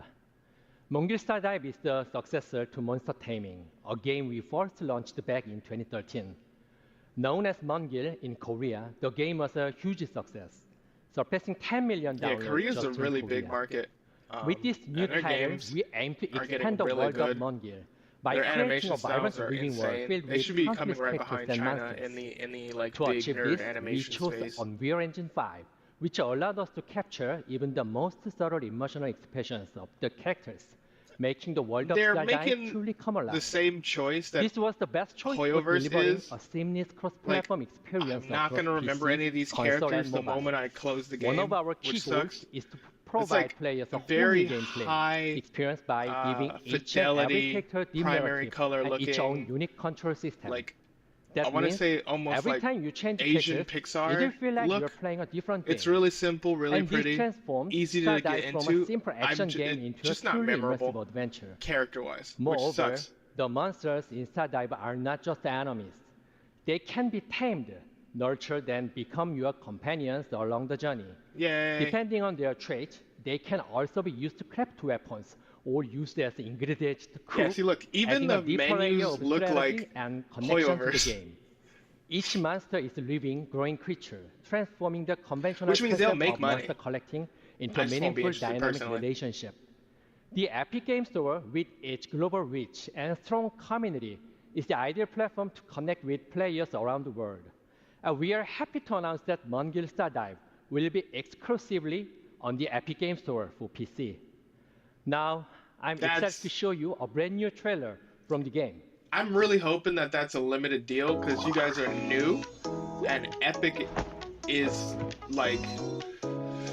Speaker 12: Mongil Stardive is the successor to Monster Taming, a game we first launched back in 2013. Known as Mongil in Korea, the game was a huge success, surpassing 10 million
Speaker 1: Yeah,
Speaker 12: downloads
Speaker 1: Korea's
Speaker 12: just
Speaker 1: a
Speaker 12: in
Speaker 1: really
Speaker 12: Korea.
Speaker 1: big market.
Speaker 12: With this new
Speaker 1: and their
Speaker 12: title,
Speaker 1: games
Speaker 12: we aim to
Speaker 1: are getting
Speaker 12: expand the
Speaker 1: really
Speaker 12: world
Speaker 1: good.
Speaker 12: of Mongil by
Speaker 1: Their
Speaker 12: creating
Speaker 1: animation
Speaker 12: a vibrant
Speaker 1: styles are
Speaker 12: living world
Speaker 1: insane.
Speaker 12: filled
Speaker 1: They
Speaker 12: with
Speaker 1: should be
Speaker 12: countless
Speaker 1: coming right
Speaker 12: characters
Speaker 1: behind
Speaker 12: and
Speaker 1: China
Speaker 12: monsters.
Speaker 1: in the like
Speaker 12: To
Speaker 1: big
Speaker 12: achieve
Speaker 1: nerd
Speaker 12: this, we
Speaker 1: animation
Speaker 12: chose
Speaker 1: space.
Speaker 12: Unreal Engine 5, which allowed us to capture even the most subtle emotional expressions of the characters, making the world of
Speaker 1: They're
Speaker 12: Stardive
Speaker 1: making
Speaker 12: truly come alive.
Speaker 1: the same choice that
Speaker 12: This was the best choice for
Speaker 1: Hoyoverse
Speaker 12: delivering
Speaker 1: is.
Speaker 12: a seamless cross-platform experience
Speaker 1: I'm not
Speaker 12: across
Speaker 1: gonna remember
Speaker 12: PC,
Speaker 1: any of these
Speaker 12: console,
Speaker 1: characters
Speaker 12: and
Speaker 1: the
Speaker 12: mobile.
Speaker 1: moment I close the game,
Speaker 12: One of our key
Speaker 1: which
Speaker 12: goals
Speaker 1: sucks.
Speaker 12: is to provide
Speaker 1: like
Speaker 12: players a whole
Speaker 1: very
Speaker 12: new gameplay
Speaker 1: high,
Speaker 12: experience by giving each and
Speaker 1: fidelity,
Speaker 12: every character deep
Speaker 1: primary
Speaker 12: narrative
Speaker 1: color
Speaker 12: and its own
Speaker 1: looking,
Speaker 12: unique control system.
Speaker 1: like
Speaker 12: That
Speaker 1: I want to
Speaker 12: means
Speaker 1: say almost
Speaker 12: every
Speaker 1: like
Speaker 12: time you change
Speaker 1: Asian
Speaker 12: characters, you
Speaker 1: Pixar
Speaker 12: don't feel like
Speaker 1: look.
Speaker 12: you're playing a different game.
Speaker 1: It's really simple, really
Speaker 12: and
Speaker 1: pretty,
Speaker 12: this transforms
Speaker 1: easy to
Speaker 12: Stardive
Speaker 1: get
Speaker 12: from
Speaker 1: into.
Speaker 12: a simple action game into
Speaker 1: just
Speaker 12: a
Speaker 1: not
Speaker 12: truly
Speaker 1: memorable
Speaker 12: immersive adventure.
Speaker 1: character-wise, which
Speaker 12: Moreover,
Speaker 1: sucks.
Speaker 12: the monsters in Stardive are not just enemies. They can be tamed, nurtured, and become your companions along the journey.
Speaker 1: Yay!
Speaker 12: Depending on their traits, they can also be used to craft weapons or used as ingredients to cook,
Speaker 1: Yeah, see, look, even
Speaker 12: adding a
Speaker 1: the
Speaker 12: deeper layer
Speaker 1: menus
Speaker 12: of
Speaker 1: look
Speaker 12: strategy
Speaker 1: like
Speaker 12: and connection to the
Speaker 1: Hoyoverse.
Speaker 12: game. Each monster is a living, growing creature, transforming the conventional
Speaker 1: Which means they'll
Speaker 12: concept
Speaker 1: make
Speaker 12: of
Speaker 1: money.
Speaker 12: monster collecting into
Speaker 1: I
Speaker 12: a
Speaker 1: just won't be
Speaker 12: meaningful
Speaker 1: interested
Speaker 12: dynamic
Speaker 1: personally.
Speaker 12: relationship. The Epic Game Store, with its global reach and strong community, is the ideal platform to connect with players around the world. We are happy to announce that Mongil Stardive will be exclusively on the Epic Game Store for PC. Now, I'm excited to show you a brand new trailer from the game.
Speaker 1: I'm really hoping that that's a limited deal because you guys are new, and Epic is like.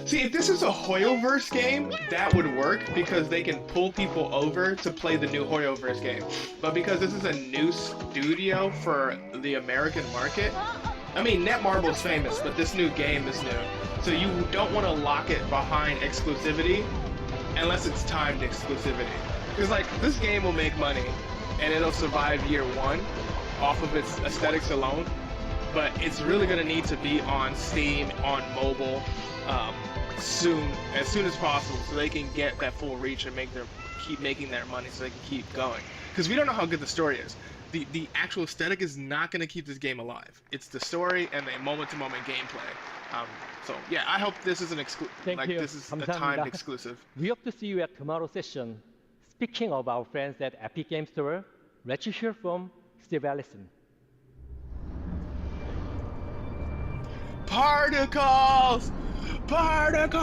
Speaker 1: See, if this is a Hoyoverse game, that would work because they can pull people over to play the new Hoyoverse game. But because this is a new studio for the American market, I mean, Netmarble's famous, but this new game is new. So you don't want to lock it behind exclusivity unless it's timed exclusivity. Because, like, this game will make money and it'll survive year one off of its aesthetics alone. But it's really going to need to be on Steam, on mobile, as soon as possible, so they can get that full reach and keep making their money, so they can keep going. Because we don't know how good the story is. the actual aesthetic is not going to keep this game alive. It's the story and the moment-to-moment gameplay. So yeah, I hope this is
Speaker 12: Thank you.
Speaker 1: this is a
Speaker 12: 감사합니다.
Speaker 1: timed exclusive.
Speaker 12: We hope to see you at tomorrow's session. Speaking of our friends at Epic Game Store, let's hear from Steve Allison.
Speaker 1: Particles! Particles!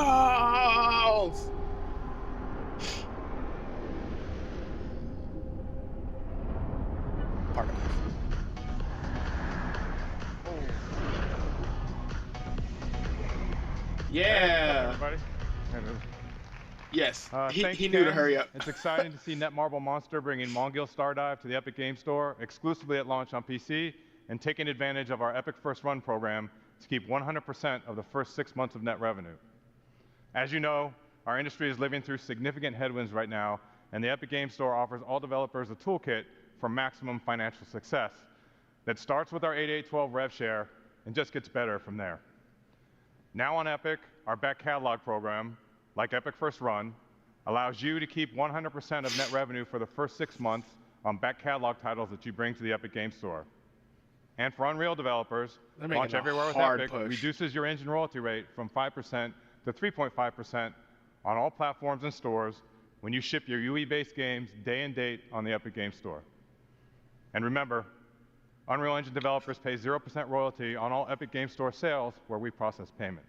Speaker 1: Particles. Yeah.
Speaker 13: Everybody.
Speaker 1: Yes.
Speaker 13: Thanks,
Speaker 1: He knew to
Speaker 13: Ken.
Speaker 1: hurry up.
Speaker 13: It's exciting to see Netmarble Monster bringing Mongill Stardive to the Epic Game Store exclusively at launch on PC and taking advantage of our Epic First Run program to keep 100% of the first 6 months of net revenue. As you know, our industry is living through significant headwinds right now, and the Epic Game Store offers all developers a toolkit for maximum financial success that starts with our 8812 rev share and just gets better from there. Now on Epic, our back catalog program, like Epic First Run, allows you to keep 100% of net revenue for the first 6 months on back catalog titles that you bring to the Epic Game Store. And for Unreal developers, Launch Everywhere with Epic reduces your engine royalty rate from 5% to 3.5% on all platforms and stores when you ship your UE-based games day and date on the Epic Game Store. And remember, Unreal Engine developers pay 0% royalty on all Epic Game Store sales where we process payment.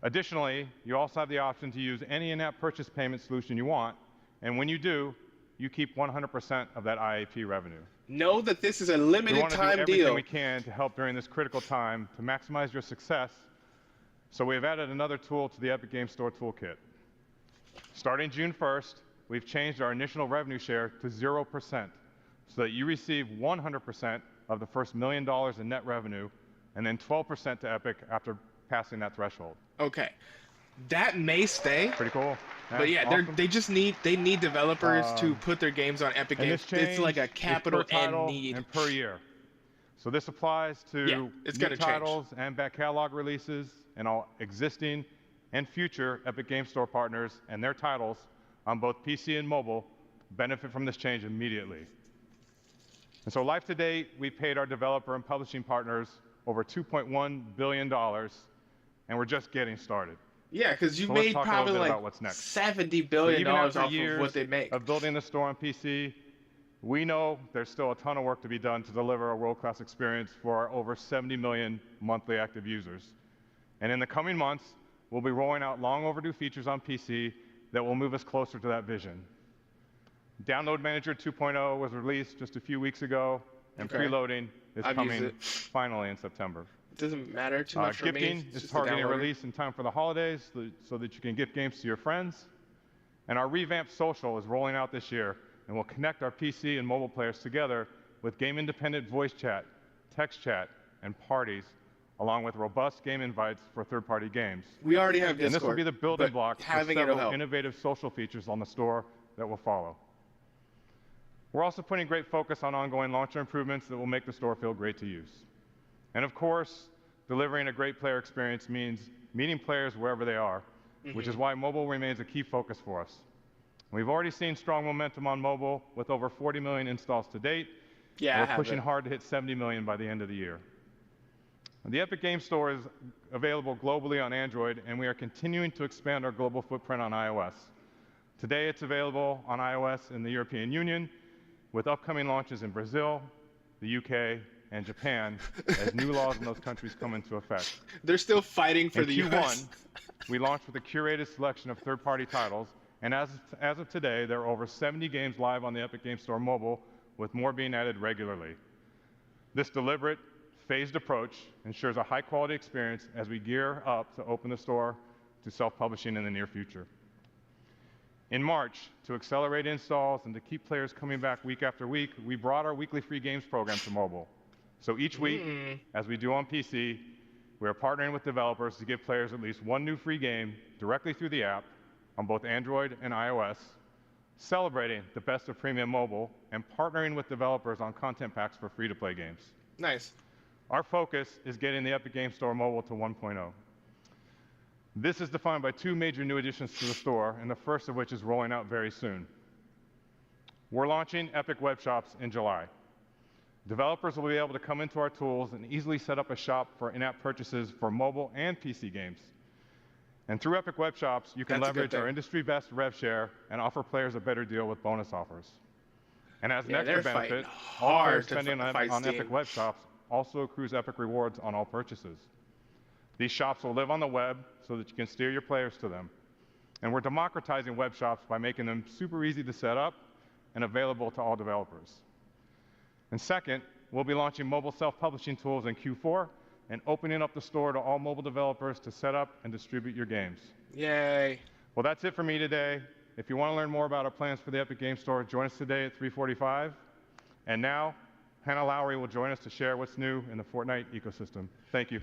Speaker 13: Additionally, you also have the option to use any in-app purchase payment solution you want, and when you do, you keep 100% of that IAP revenue.
Speaker 1: Know that this is a limited time
Speaker 13: deal. We want to do everything
Speaker 1: deal.
Speaker 13: we can to help during this critical time to maximize your success, so we have added another tool to the Epic Game Store toolkit. Starting June 1st, we've changed our initial revenue share to 0%, so that you receive 100% of the first $1 million in net revenue, and then 12% to Epic after passing that threshold.
Speaker 1: Okay, that may stay.
Speaker 13: Pretty cool.
Speaker 1: But yeah,
Speaker 13: awesome.
Speaker 1: they need developers to put their games on Epic
Speaker 13: And
Speaker 1: Games.
Speaker 13: this
Speaker 1: It's like a
Speaker 13: change is
Speaker 1: capital
Speaker 13: per title
Speaker 1: N need.
Speaker 13: and per year. So this applies to
Speaker 1: it's
Speaker 13: new
Speaker 1: gonna change.
Speaker 13: titles and back catalog releases and all existing and future Epic Game Store partners and their titles on both PC and mobile benefit from this change immediately. And so life to date, we paid our developer and publishing partners over $2.1 billion, and we're just getting started.
Speaker 1: Yeah, because you
Speaker 13: So let's
Speaker 1: made
Speaker 13: talk a little
Speaker 1: probably
Speaker 13: bit
Speaker 1: like
Speaker 13: about what's next.
Speaker 1: $70 billion
Speaker 13: even
Speaker 1: off
Speaker 13: after
Speaker 1: of
Speaker 13: years
Speaker 1: what they make.
Speaker 13: of building the store on PC, we know there's still a ton of work to be done to deliver a world-class experience for our over 70 million monthly active users. And in the coming months, we'll be rolling out long overdue features on PC that will move us closer to that vision. Download Manager 2.0 was released just a few weeks ago, and preloading is coming finally in September.
Speaker 1: It doesn't matter too much for me.
Speaker 13: Gifting
Speaker 1: It's
Speaker 13: is
Speaker 1: just a
Speaker 13: targeting a
Speaker 1: downloader.
Speaker 13: release in time for the holidays so that you can gift games to your friends. And our revamped social is rolling out this year and will connect our PC and mobile players together with game-independent voice chat, text chat, and parties, along with robust game invites for third-party games.
Speaker 1: We already have Discord.
Speaker 13: And this will be the building
Speaker 1: but
Speaker 13: block for
Speaker 1: having it'll
Speaker 13: several
Speaker 1: help.
Speaker 13: innovative social features on the store that will follow. We're also putting great focus on ongoing launcher improvements that will make the store feel great to use. And of course, delivering a great player experience means meeting players wherever they are, which is why mobile remains a key focus for us. We've already seen strong momentum on mobile with over 40 million installs to date.
Speaker 1: Yeah,
Speaker 13: We're pushing hard to hit 70 million by the end of the year. The Epic Game Store is available globally on Android, and we are continuing to expand our global footprint on iOS. Today, it's available on iOS in the European Union, with upcoming launches in Brazil, the UK, and Japan, as new laws in those countries come into effect.
Speaker 1: They're still fighting for
Speaker 13: in
Speaker 1: the
Speaker 13: Q1,
Speaker 1: US.
Speaker 13: we launched with a curated selection of third-party titles, and as of today, there are over 70 games live on the Epic Game Store mobile, with more being added regularly. This deliberate, phased approach ensures a high-quality experience as we gear up to open the store to self-publishing in the near future. In March, to accelerate installs and to keep players coming back week after week, we brought our weekly free games program to mobile. So each week, as we do on PC, we are partnering with developers to give players at least one new free game directly through the app on both Android and iOS, celebrating the best of premium mobile, and partnering with developers on content packs for free-to-play games.
Speaker 1: Nice.
Speaker 13: Our focus is getting the Epic Game Store mobile to 1.0. This is defined by two major new additions to the store, and the first of which is rolling out very soon. We're launching Epic Web Shops in July. Developers will be able to come into our tools and easily set up a shop for in-app purchases for mobile and PC games. And through Epic Web Shops, you can
Speaker 1: That's a good
Speaker 13: leverage our
Speaker 1: thing.
Speaker 13: industry-best rev share and offer players a better deal with bonus offers. And as an
Speaker 1: Yeah,
Speaker 13: extra
Speaker 1: they're fighting
Speaker 13: benefit, all
Speaker 1: hard
Speaker 13: players
Speaker 1: to
Speaker 13: spending
Speaker 1: fight
Speaker 13: on
Speaker 1: Steam.
Speaker 13: Epic Web Shops also accrues Epic rewards on all purchases. These shops will live on the web so that you can steer your players to them. And we're democratizing web shops by making them super easy to set up and available to all developers. And second, we'll be launching mobile self-publishing tools in Q4 and opening up the store to all mobile developers to set up and distribute your games.
Speaker 1: Yay.
Speaker 13: Well, that's it for me today. If you want to learn more about our plans for the Epic Game Store, join us today at 3:45. And now, Hannah Lowry will join us to share what's new in the Fortnite ecosystem. Thank you.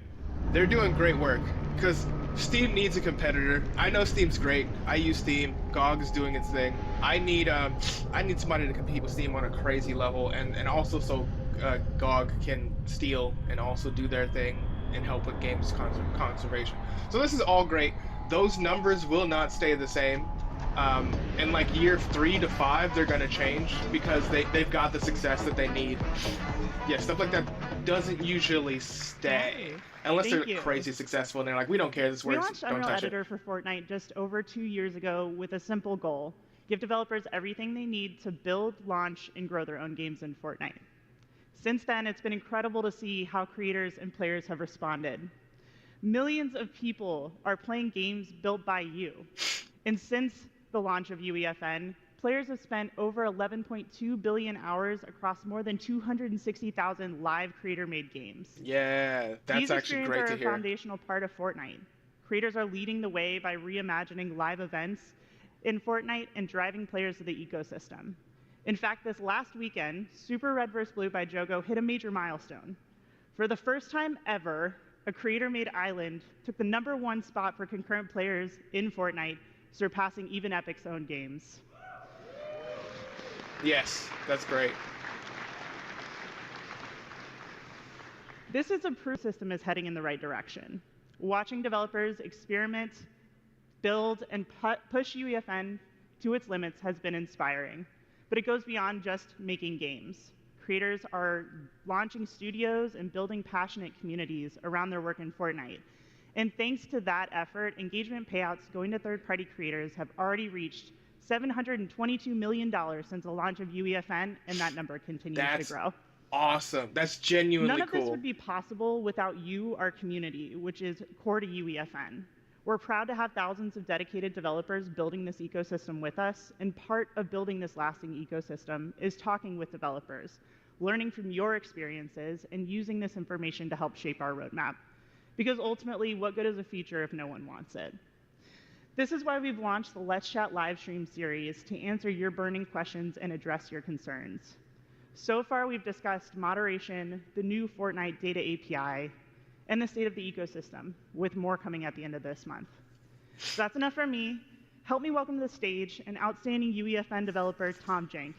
Speaker 1: They're doing great work because Steam needs a competitor. I know Steam's great. I use Steam. GOG is doing its thing. I need somebody to compete with Steam on a crazy level, and also so GOG can steal and also do their thing and help with games conservation. So this is all great. Those numbers will not stay the same. In like year 3 to 5, they're gonna change because they've got the success that they need. Yeah, stuff like that doesn't usually stay unless
Speaker 14: Thank
Speaker 1: they're
Speaker 14: you.
Speaker 1: crazy successful and they're like, we don't care, this
Speaker 14: We
Speaker 1: works,
Speaker 14: launched
Speaker 1: don't
Speaker 14: Unreal
Speaker 1: touch
Speaker 14: Editor
Speaker 1: it.
Speaker 14: for Fortnite just over 2 years ago with a simple goal: give developers everything they need to build, launch, and grow their own games in Fortnite. Since then, it's been incredible to see how creators and players have responded. Millions of people are playing games built by you. And since the launch of UEFN, players have spent over 11.2 billion hours across more than 260,000 live creator-made games.
Speaker 1: Yeah, that's
Speaker 14: These
Speaker 1: actually
Speaker 14: experiences
Speaker 1: great
Speaker 14: are
Speaker 1: to
Speaker 14: a
Speaker 1: hear.
Speaker 14: foundational part of Fortnite. Creators are leading the way by reimagining live events in Fortnite and driving players to the ecosystem. In fact, this last weekend, Super Red vs. Blue by Jogo hit a major milestone. For the first time ever, a creator-made island took the #1 spot for concurrent players in Fortnite, surpassing even Epic's own games.
Speaker 1: Yes, that's great.
Speaker 14: This is a proof the system is heading in the right direction. Watching developers experiment, build, and push UEFN to its limits has been inspiring. But it goes beyond just making games. Creators are launching studios and building passionate communities around their work in Fortnite. And thanks to that effort, engagement payouts going to third-party creators have already reached $722 million since the launch of UEFN, and that number continues
Speaker 1: That's
Speaker 14: to grow.
Speaker 1: awesome. That's genuinely
Speaker 14: None of
Speaker 1: cool.
Speaker 14: this would be possible without you, our community, which is core to UEFN. We're proud to have thousands of dedicated developers building this ecosystem with us, and part of building this lasting ecosystem is talking with developers, learning from your experiences, and using this information to help shape our roadmap. Because ultimately, what good is a feature if no one wants it? This is why we've launched the Let's Chat live stream series to answer your burning questions and address your concerns. So far, we've discussed moderation, the new Fortnite data API, and the state of the ecosystem, with more coming at the end of this month. So that's enough from me. Help me welcome to the stage an outstanding UEFN developer, Tom Jank.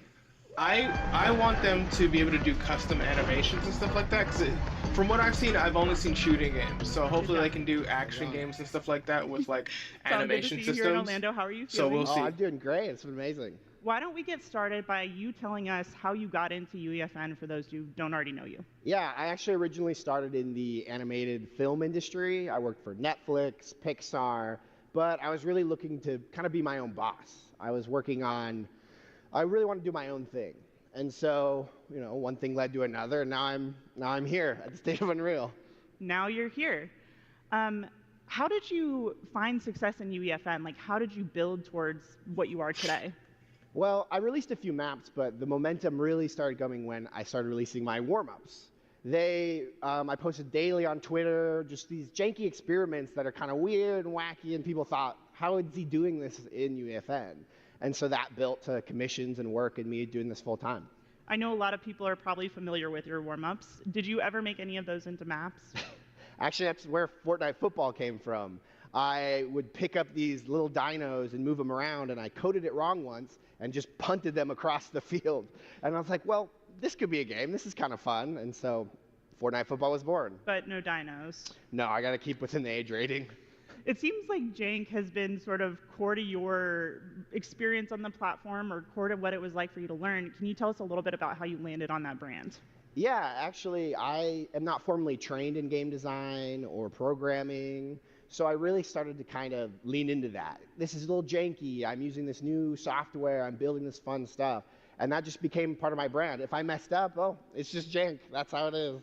Speaker 1: I want them to be able to do custom animations and stuff like that, because from what I've seen, I've only seen shooting games. So hopefully they can do action games and stuff like that with like animation
Speaker 14: Good to see you
Speaker 1: systems.
Speaker 14: here in Orlando. How are you
Speaker 1: So
Speaker 14: feeling?
Speaker 1: we'll see.
Speaker 15: I'm doing great. It's been amazing.
Speaker 14: Why don't we get started by you telling us how you got into UEFN for those who don't already know you?
Speaker 15: Yeah, I actually originally started in the animated film industry. I worked for Netflix, Pixar, but I was really looking to kind of be my own boss. I really wanted to do my own thing. And so, one thing led to another, and now I'm here at the State of Unreal.
Speaker 14: Now you're here. How did you find success in UEFN? Like, how did you build towards what you are today?
Speaker 15: Well, I released a few maps, but the momentum really started coming when I started releasing my warm-ups. I posted daily on Twitter, just these janky experiments that are kind of weird and wacky, and people thought, how is he doing this in UEFN? And so that built to commissions and work and me doing this full time.
Speaker 14: I know a lot of people are probably familiar with your warm-ups. Did you ever make any of those into maps?
Speaker 15: Actually, that's where Fortnite football came from. I would pick up these little dinos and move them around, and I coded it wrong once and just punted them across the field. And I was like, well, this could be a game. This is kind of fun. And so Fortnite football was born.
Speaker 14: But no dinos.
Speaker 15: No, I got to keep within the age rating.
Speaker 14: It seems like Jank has been sort of core to your experience on the platform or core to what it was like for you to learn. Can you tell us a little bit about how you landed on that brand?
Speaker 15: Yeah, actually, I am not formally trained in game design or programming, so I really started to kind of lean into that. This is a little janky. I'm using this new software. I'm building this fun stuff. And that just became part of my brand. If I messed up, oh, it's just jank. That's how it is.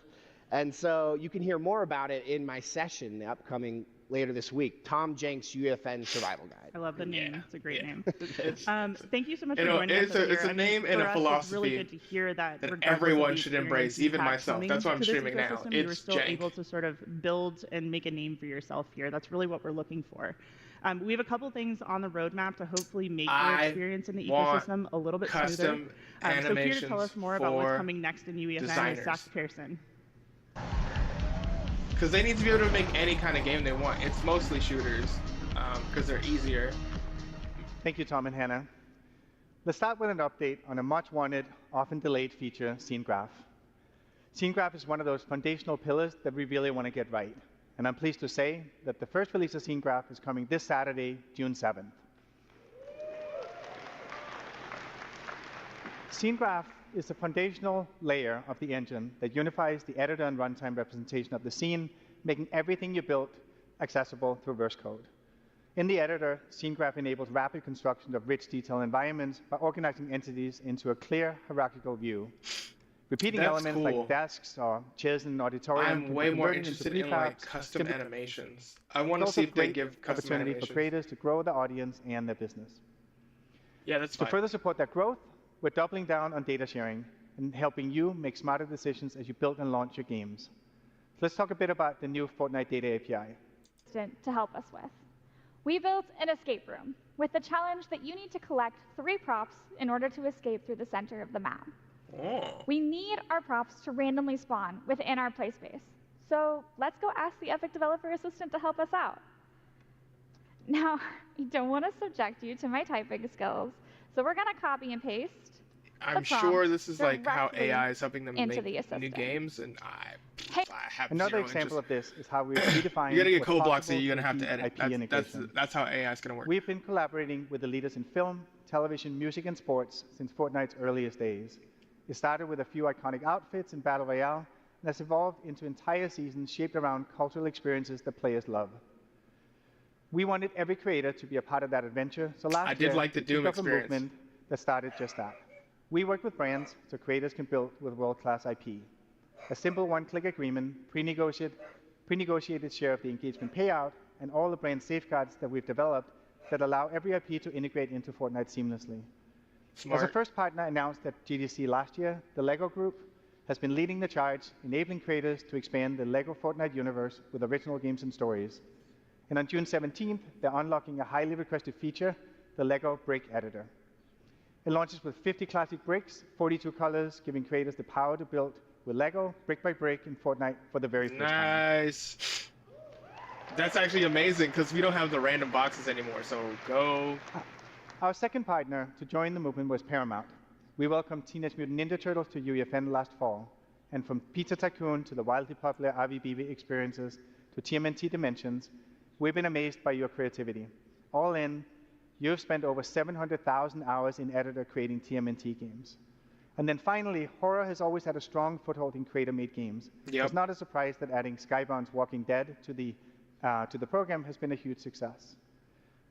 Speaker 15: And so you can hear more about it in my session upcoming later this week, Tom Jenks UFN Survival Guide.
Speaker 14: I love the name. It's a great name.
Speaker 1: It's,
Speaker 14: Thank you so much for
Speaker 1: you know,
Speaker 14: joining us.
Speaker 1: it's a name and a philosophy
Speaker 14: It's really good to hear that
Speaker 1: everyone should embrace, even myself. That's why I'm streaming now.
Speaker 14: You were
Speaker 1: It's
Speaker 14: still
Speaker 1: jank.
Speaker 14: able to sort of build and make a name for yourself here. That's really what we're looking for. We have a couple things on the roadmap to hopefully make your experience in the ecosystem a little bit smoother.
Speaker 1: Custom
Speaker 14: So here to
Speaker 1: animations
Speaker 14: tell us more about what's
Speaker 1: for
Speaker 14: coming next in UEFN
Speaker 1: designers.
Speaker 14: is Zach Pearson.
Speaker 1: Because they need to be able to make any kind of game they want. It's mostly shooters, because they're easier.
Speaker 16: Thank you, Tom and Hannah. Let's start with an update on a much wanted, often delayed feature, Scene Graph. Scene Graph is one of those foundational pillars that we really want to get right. And I'm pleased to say that the first release of Scene Graph is coming this Saturday, June 7th. Scene Graph is the foundational layer of the engine that unifies the editor and runtime representation of the scene, making everything you built accessible through verse code. In the editor, Scene Graph enables rapid construction of rich, detailed environments by organizing entities into a clear hierarchical view. Repeating
Speaker 1: That's
Speaker 16: elements
Speaker 1: cool.
Speaker 16: like desks or chairs in an auditorium.
Speaker 1: I'm
Speaker 16: can
Speaker 1: way
Speaker 16: be
Speaker 1: more
Speaker 16: converted into
Speaker 1: interested in like
Speaker 16: prefabs,
Speaker 1: custom
Speaker 16: simply-
Speaker 1: animations. I want
Speaker 16: It's
Speaker 1: to
Speaker 16: also
Speaker 1: see if they
Speaker 16: great
Speaker 1: give custom
Speaker 16: opportunity
Speaker 1: animations.
Speaker 16: for creators to grow their audience and their business.
Speaker 1: Yeah, that's
Speaker 16: To
Speaker 1: fine.
Speaker 16: further support that growth, we're doubling down on data sharing and helping you make smarter decisions as you build and launch your games. Let's talk a bit about the new Fortnite Data API.
Speaker 17: To help us with. We built an escape room with the challenge that you need to collect 3 props in order to escape through the center of the map.
Speaker 1: Oh.
Speaker 17: We need our props to randomly spawn within our play space. So let's go ask the Epic Developer Assistant to help us out. Now, I don't want to subject you to my typing skills, so we're going to copy and paste
Speaker 1: I'm
Speaker 17: the prompt
Speaker 1: sure this is like how
Speaker 17: directly
Speaker 1: AI is helping them
Speaker 17: into
Speaker 1: make
Speaker 17: the
Speaker 1: new
Speaker 17: assistant.
Speaker 1: games, and I have
Speaker 16: Another
Speaker 1: zero
Speaker 16: example
Speaker 1: interest.
Speaker 16: of this is how we redefine
Speaker 1: You gotta get
Speaker 16: what's
Speaker 1: code blocks, so
Speaker 16: possible
Speaker 1: you're gonna have
Speaker 16: through
Speaker 1: to edit.
Speaker 16: IP integration.
Speaker 1: That's how AI is gonna work.
Speaker 16: We've been collaborating with the leaders in film, television, music, and sports since Fortnite's earliest days. It started with a few iconic outfits in Battle Royale, and has evolved into entire seasons shaped around cultural experiences that players love. We wanted every creator to be a part of that adventure, so last
Speaker 1: I did
Speaker 16: year,
Speaker 1: like the
Speaker 16: we
Speaker 1: Doom
Speaker 16: kicked off a
Speaker 1: experience.
Speaker 16: movement that started just that. We worked with brands so creators can build with world-class IP. A simple one-click agreement, pre-negotiated share of the engagement payout, and all the brand safeguards that we've developed that allow every IP to integrate into Fortnite seamlessly.
Speaker 1: Smart.
Speaker 16: As a first partner announced at GDC last year, the LEGO Group has been leading the charge, enabling creators to expand the LEGO Fortnite universe with original games and stories. And on June 17th, they're unlocking a highly requested feature, the LEGO Brick Editor. It launches with 50 classic bricks, 42 colors, giving creators the power to build with LEGO, brick by brick, in Fortnite for the very first time.
Speaker 1: Nice. That's actually amazing because we don't have the random boxes anymore. So go.
Speaker 16: Our second partner to join the movement was Paramount. We welcomed Teenage Mutant Ninja Turtles to UEFN last fall. And from Pizza Tycoon to the wildly popular RVBB experiences to TMNT Dimensions, we've been amazed by your creativity. All in, you've spent over 700,000 hours in editor creating TMNT games. And then finally, horror has always had a strong foothold in creator-made games.
Speaker 1: Yep.
Speaker 16: It's not a surprise that adding Skybound's Walking Dead to the program has been a huge success.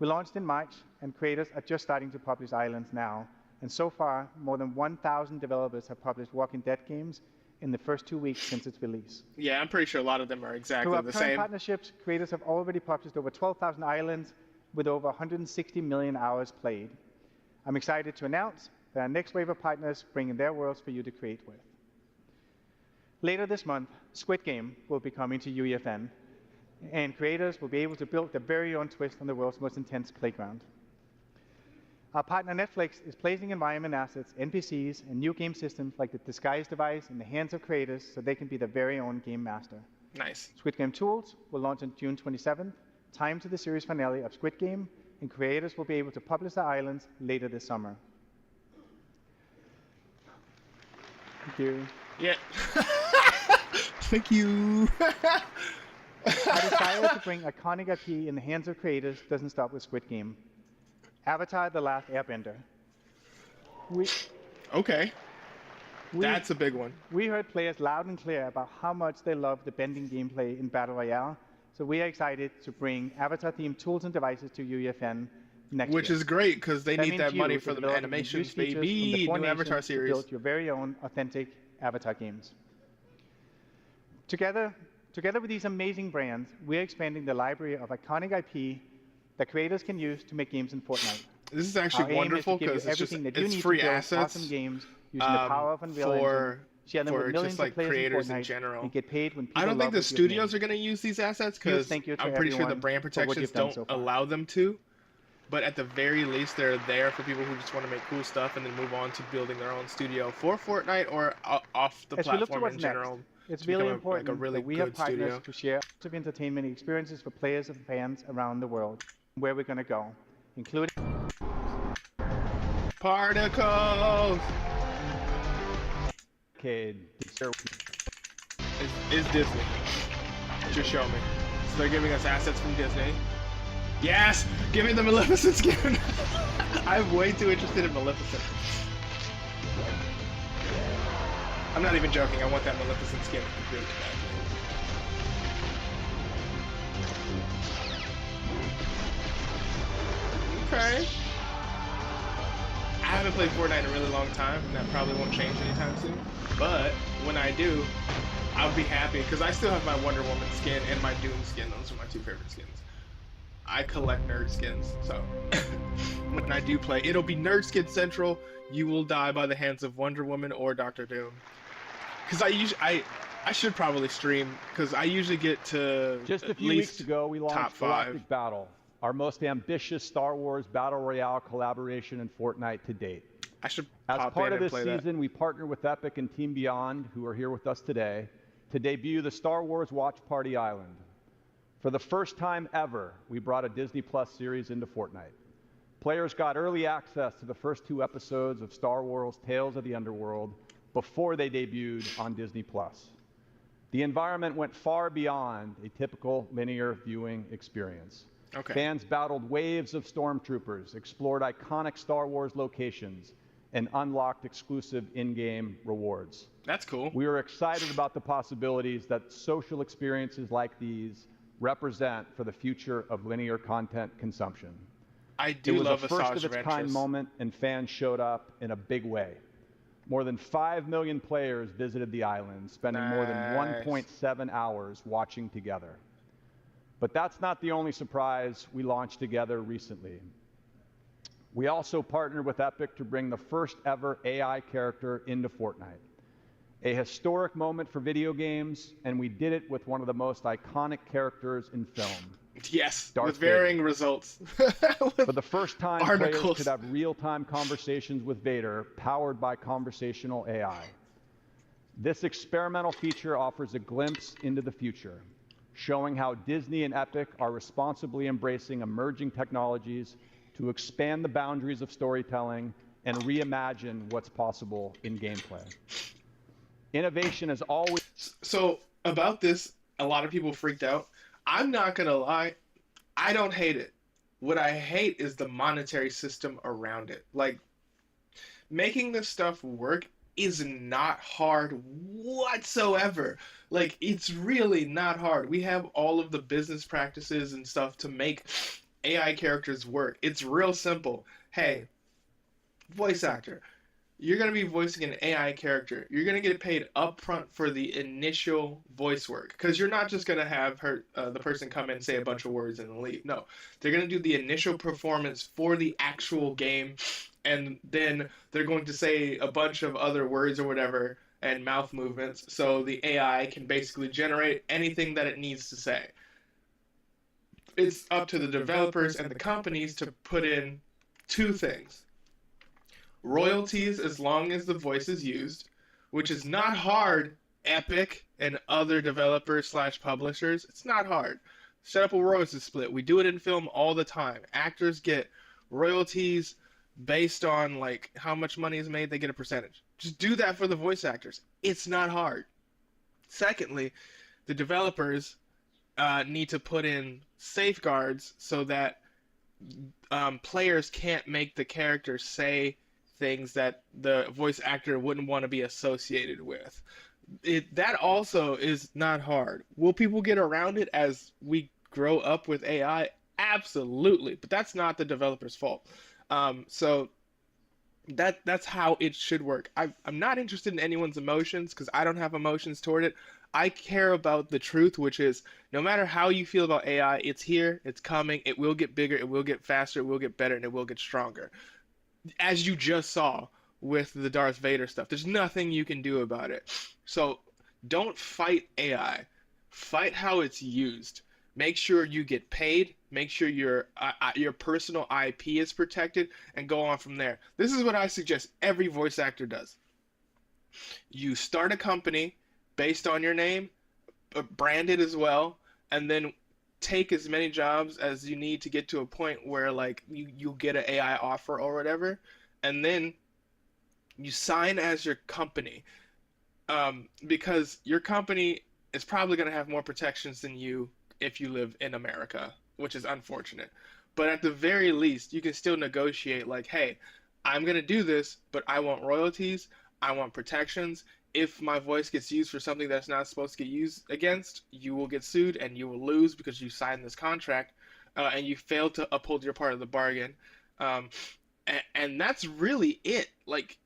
Speaker 16: We launched in March, and creators are just starting to publish Islands now. And so far, more than 1,000 developers have published Walking Dead games in the first 2 weeks since its release.
Speaker 1: Yeah, I'm pretty sure a lot of them are exactly
Speaker 16: Through our
Speaker 1: the
Speaker 16: current
Speaker 1: same.
Speaker 16: partnerships, creators have already published over 12,000 islands with over 160 million hours played. I'm excited to announce that our next wave of partners bringing their worlds for you to create with. Later this month, Squid Game will be coming to UEFN, and creators will be able to build their very own twist on the world's most intense playground. Our partner Netflix is placing environment assets, NPCs, and new game systems like the Disguise device in the hands of creators so they can be their very own game master.
Speaker 1: Nice.
Speaker 16: Squid Game Tools will launch on June 27th, timed to the series finale of Squid Game, and creators will be able to publish their islands later this summer. Thank you.
Speaker 1: Yeah. Thank you.
Speaker 16: Our desire to bring iconic IP in the hands of creators doesn't stop with Squid Game. Avatar: The Last Airbender.
Speaker 1: Okay. That's a big one.
Speaker 16: We heard players loud and clear about how much they love the bending gameplay in Battle Royale. So we are excited to bring avatar-themed tools and devices to UEFN next year.
Speaker 1: Which is great, because they need
Speaker 16: means
Speaker 1: that money
Speaker 16: you,
Speaker 1: for
Speaker 16: the
Speaker 1: the
Speaker 16: developer, will
Speaker 1: animations,
Speaker 16: use features from the
Speaker 1: baby.
Speaker 16: four
Speaker 1: New Avatar
Speaker 16: nations to
Speaker 1: series.
Speaker 16: build your very own authentic avatar games. Together with these amazing brands, we're expanding the library of iconic IP that creators can use to make games in Fortnite.
Speaker 1: This is actually wonderful because it's free assets
Speaker 16: awesome games using the power of Unreal Engine. Share them with
Speaker 1: for
Speaker 16: millions
Speaker 1: just like
Speaker 16: of players
Speaker 1: creators
Speaker 16: in
Speaker 1: in
Speaker 16: Fortnite
Speaker 1: general.
Speaker 16: and get paid when people
Speaker 1: I don't think
Speaker 16: love
Speaker 1: the
Speaker 16: what you've
Speaker 1: studios
Speaker 16: made.
Speaker 1: are going to use these assets because
Speaker 16: thank you to
Speaker 1: I'm pretty sure the
Speaker 16: everyone
Speaker 1: brand
Speaker 16: for what
Speaker 1: protections
Speaker 16: you've done
Speaker 1: don't
Speaker 16: so far.
Speaker 1: allow them to. But at the very least, they're there for people who just want to make cool stuff and then move on to building their own studio for Fortnite or off the
Speaker 16: As we look to
Speaker 1: platform
Speaker 16: what's
Speaker 1: in general.
Speaker 16: next, it's
Speaker 1: to become
Speaker 16: really
Speaker 1: like
Speaker 16: important
Speaker 1: a really
Speaker 16: that we have
Speaker 1: good
Speaker 16: partners
Speaker 1: studio.
Speaker 16: to share lots of entertainment experiences for players and fans around the world, where we're going to go, including
Speaker 1: Particles! Is Disney. Just show me. So they're giving us assets from Disney. Yes! Give me the Maleficent skin! I'm way too interested in Maleficent. I'm not even joking, I want that Maleficent skin really bad. Okay. I haven't played Fortnite in a really long time, and that probably won't change anytime soon. But when I do, I'll be happy because I still have my Wonder Woman skin and my Doom skin. Those are my two favorite skins. I collect nerd skins, so when I do play, it'll be Nerd Skin Central. You will die by the hands of Wonder Woman or Doctor Doom. Because I should probably stream because I usually get to
Speaker 18: just a
Speaker 1: at
Speaker 18: few
Speaker 1: least
Speaker 18: weeks ago we launched
Speaker 1: top 5.
Speaker 18: Galactic Battle, our most ambitious Star Wars Battle Royale collaboration in Fortnite to date.
Speaker 1: I should
Speaker 18: As
Speaker 1: pop
Speaker 18: part
Speaker 1: in
Speaker 18: of
Speaker 1: and
Speaker 18: this
Speaker 1: play that.
Speaker 18: season, we partnered with Epic and Team Beyond, who are here with us today, to debut the Star Wars Watch Party Island. For the first time ever, we brought a Disney Plus series into Fortnite. Players got early access to the first 2 episodes of Star Wars Tales of the Underworld before they debuted on Disney Plus. The environment went far beyond a typical linear viewing experience.
Speaker 1: Okay.
Speaker 18: Fans battled waves of stormtroopers, explored iconic Star Wars locations, and unlocked exclusive in-game rewards.
Speaker 1: That's cool.
Speaker 18: We are excited about the possibilities that social experiences like these represent for the future of linear content consumption.
Speaker 1: I do love
Speaker 18: It was a
Speaker 1: Asajj
Speaker 18: first-of-its-kind
Speaker 1: Ventress.
Speaker 18: moment, and fans showed up in a big way. More than 5 million players visited the island, spending more than
Speaker 1: Nice.
Speaker 18: 1.7 hours watching together. But that's not the only surprise we launched together recently. We also partnered with Epic to bring the first ever AI character into Fortnite. A historic moment for video games, and we did it with one of the most iconic characters in film.
Speaker 1: Yes,
Speaker 18: Darth
Speaker 1: with varying
Speaker 18: Vader.
Speaker 1: results.
Speaker 18: For the first time, players
Speaker 1: Articles.
Speaker 18: could have real-time conversations with Vader, powered by conversational AI. This experimental feature offers a glimpse into the future, showing how Disney and Epic are responsibly embracing emerging technologies to expand the boundaries of storytelling and reimagine what's possible in gameplay. Innovation is always...
Speaker 1: So, about this, a lot of people freaked out. I'm not going to lie, I don't hate it. What I hate is the monetary system around it. Like, making this stuff work is not hard whatsoever. Like, it's really not hard. We have all of the business practices and stuff to make AI characters work. It's real simple. Hey, voice actor, you're going to be voicing an AI character. You're going to get paid upfront for the initial voice work, because you're not just going to have the person come in, say a bunch of words, and leave. No, they're going to do the initial performance for the actual game, and then they're going to say a bunch of other words or whatever and mouth movements, so the AI can basically generate anything that it needs to say. It's up to the developers and the companies to put in 2 things. Royalties as long as the voice is used, which is not hard. Epic and other developers / publishers, it's not hard. Set up a royalty split. We do it in film all the time. Actors get royalties based on like how much money is made, they get a percentage. Just do that for the voice actors. It's not hard. Secondly, the developers need to put in safeguards so that players can't make the character say things that the voice actor wouldn't want to be associated with. That also is not hard. Will people get around it as we grow up with AI? Absolutely, but that's not the developer's fault. So that's how it should work. I'm not interested in anyone's emotions because I don't have emotions toward it. I care about the truth, which is no matter how you feel about AI, it's here, it's coming, it will get bigger, it will get faster, it will get better, and it will get stronger. As you just saw with the Darth Vader stuff, there's nothing you can do about it. So don't fight AI. Fight how it's used. Make sure you get paid. Make sure your personal IP is protected, and go on from there. This is what I suggest every voice actor does. You start a company based on your name, brand it as well, and then take as many jobs as you need to get to a point where like you get an AI offer or whatever, and then you sign as your company, because your company is probably going to have more protections than you if you live in America, which is unfortunate. But at the very least, you can still negotiate like, hey, I'm going to do this, but I want royalties, I want protections. If my voice gets used for something that's not supposed to get used against, you will get sued and you will lose because you signed this contract, and you failed to uphold your part of the bargain. And that's really it. Like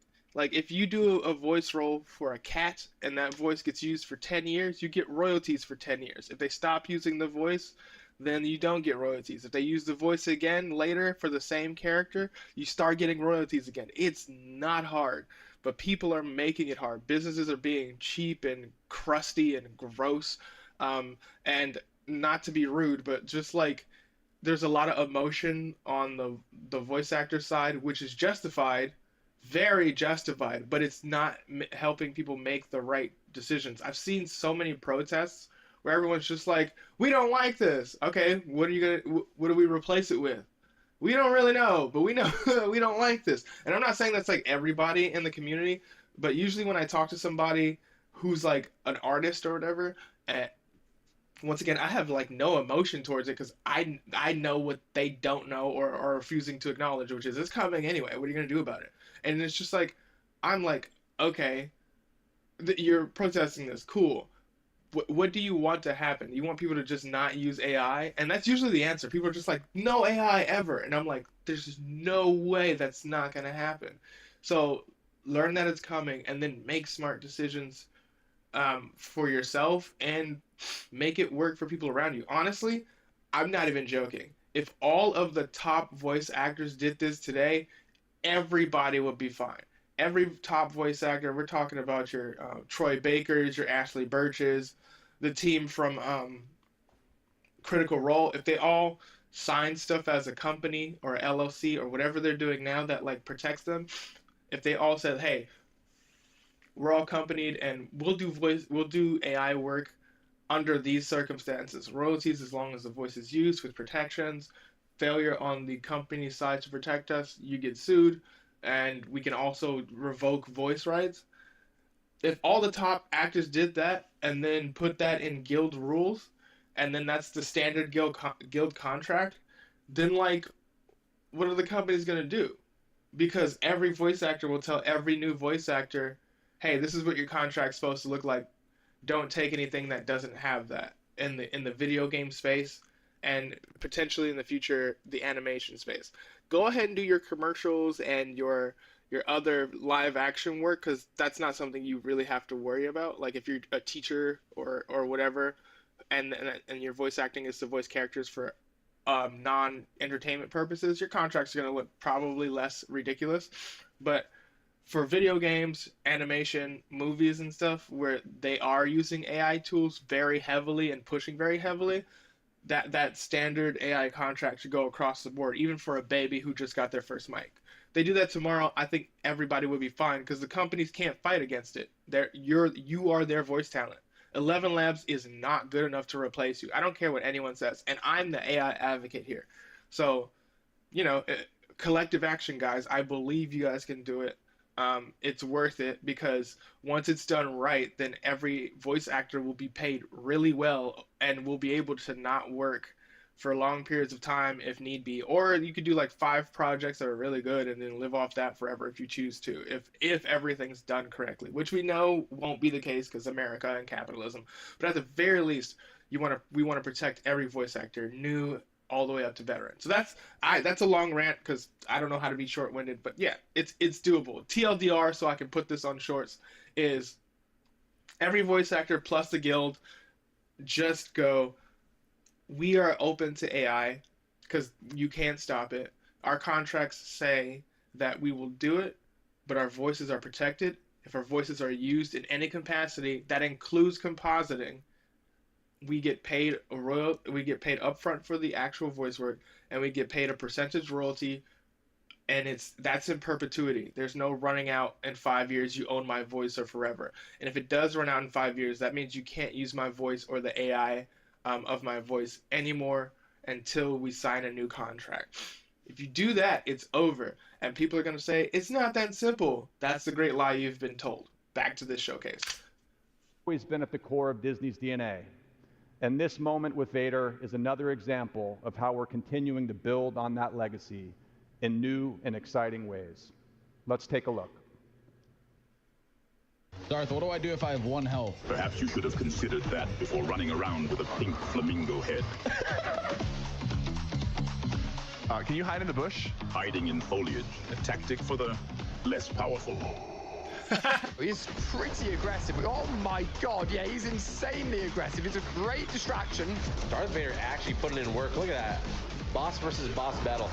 Speaker 1: if you do a voice role for a cat and that voice gets used for 10 years, you get royalties for 10 years. If they stop using the voice, then you don't get royalties. If they use the voice again later for the same character, you start getting royalties again. It's not hard, but people are making it hard. Businesses are being cheap and crusty and gross. And not to be rude, but just like there's a lot of emotion on the voice actor side, which is justified, very justified, but it's not helping people make the right decisions. I've seen so many protests where everyone's just like, we don't like this. Okay, what do we replace it with? We don't really know, but we know we don't like this. And I'm not saying that's like everybody in the community, but usually when I talk to somebody who's like an artist or whatever, once again, I have like no emotion towards it because I know what they don't know or are refusing to acknowledge, which is it's coming anyway. What are you gonna do about it? And it's just like, I'm like, okay, you're protesting this, cool. What do you want to happen? You want people to just not use AI? And that's usually the answer. People are just like, no AI ever. And I'm like, there's just no way that's not gonna happen. So learn that it's coming and then make smart decisions for yourself and make it work for people around you. Honestly, I'm not even joking. If all of the top voice actors did this today, everybody would be fine. Every top voice actor, we're talking about your Troy Bakers, your Ashley Birches, the team from Critical Role, if they all sign stuff as a company or LLC or whatever they're doing now that like protects them, if they all said, hey, we're all companied and we'll do AI work under these circumstances. Royalties as long as the voice is used with protections. Failure on the company side to protect us, you get sued, and we can also revoke voice rights. If all the top actors did that and then put that in guild rules, and then that's the standard guild contract, then like, what are the companies gonna do? Because every voice actor will tell every new voice actor, hey, this is what your contract's supposed to look like. Don't take anything that doesn't have that in the video game space, and potentially in the future the animation space. Go ahead and do your commercials and your other live action work, because that's not something you really have to worry about. Like if you're a teacher or whatever, and your voice acting is to voice characters for non-entertainment purposes, your contracts are going to look probably less ridiculous. But for video games, animation, movies and stuff where they are using AI tools very heavily and pushing very heavily, that standard AI contract should go across the board, even for a baby who just got their first mic. They do that tomorrow, I think everybody would be fine because the companies can't fight against it. You are their voice talent. 11 Labs is not good enough to replace you. I don't care what anyone says, and I'm the AI advocate here. So, collective action, guys. I believe you guys can do it. It's worth it because once it's done right, then every voice actor will be paid really well and will be able to not work for long periods of time if need be. Or you could do like 5 projects that are really good and then live off that forever if you choose to, if everything's done correctly, which we know won't be the case because America and capitalism. But at the very least, we want to protect every voice actor, new all the way up to veteran. So that's a long rant because I don't know how to be short-winded, but yeah, it's doable. TLDR, so I can put this on shorts, is every voice actor plus the guild just go, we are open to AI because you can't stop it. Our contracts say that we will do it, but our voices are protected. If our voices are used in any capacity, that includes compositing, we get paid we get paid upfront for the actual voice work, and we get paid a percentage royalty, and that's in perpetuity. There's no running out in 5 years, you own my voice or forever. And if it does run out in 5 years, that means you can't use my voice or the AI of my voice anymore until we sign a new contract. If you do that, it's over. And people are going to say, it's not that simple. That's the great lie you've been told. Back to this showcase.
Speaker 18: Always been at the core of Disney's DNA. And this moment with Vader is another example of how we're continuing to build on that legacy in new and exciting ways. Let's take a look.
Speaker 19: Darth, what do I do if I have 1 health?
Speaker 6: Perhaps you should have considered that before running around with a pink flamingo head.
Speaker 20: Can you hide in the bush?
Speaker 6: Hiding in foliage, a tactic for the less powerful.
Speaker 21: He's pretty aggressive. Oh my god, yeah, he's insanely aggressive. It's a great distraction.
Speaker 22: Darth Vader actually putting in work. Look at that. Boss versus boss battle.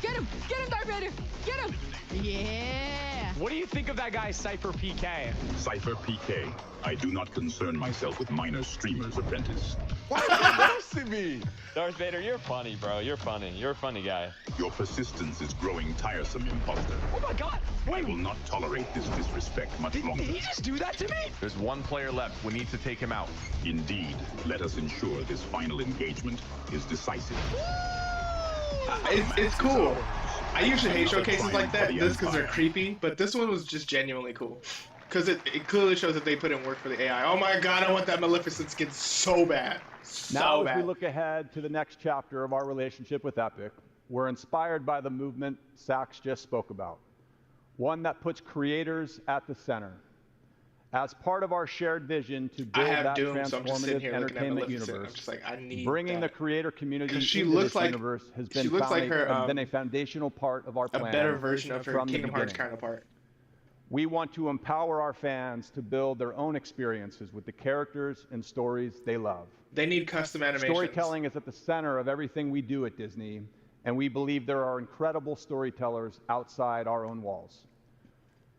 Speaker 21: Get him, Darth Vader! Get him! Yeah!
Speaker 19: What do you think of that guy, Cypher PK?
Speaker 6: Cypher PK. I do not concern myself with minor streamer's apprentice.
Speaker 20: Why are you roasting me?
Speaker 22: Darth Vader, you're funny, bro. You're funny. You're a funny guy.
Speaker 6: Your persistence is growing tiresome, imposter.
Speaker 21: Oh my god!
Speaker 6: I will not tolerate this disrespect much longer.
Speaker 21: Did he just do that to me?
Speaker 20: There's 1 player left. We need to take him out.
Speaker 6: Indeed. Let us ensure this final engagement is decisive.
Speaker 1: It's cool. I usually hate showcases like that, just because they're creepy, but this one was just genuinely cool. Because it clearly shows that they put in work for the AI. Oh my god, I want that Maleficent skin so bad.
Speaker 18: Now, as we look ahead to the next chapter of our relationship with Epic, we're inspired by the movement Sax just spoke about, one that puts creators at the center. As part of our shared vision to build that transformative entertainment universe, bringing the creator community into this universe has been a foundational part of our plan.
Speaker 1: A better version of her Kingdom Hearts counterpart.
Speaker 18: We want to empower our fans to build their own experiences with the characters and stories they love.
Speaker 1: They need custom animations.
Speaker 18: Storytelling is at the center of everything we do at Disney, and we believe there are incredible storytellers outside our own walls.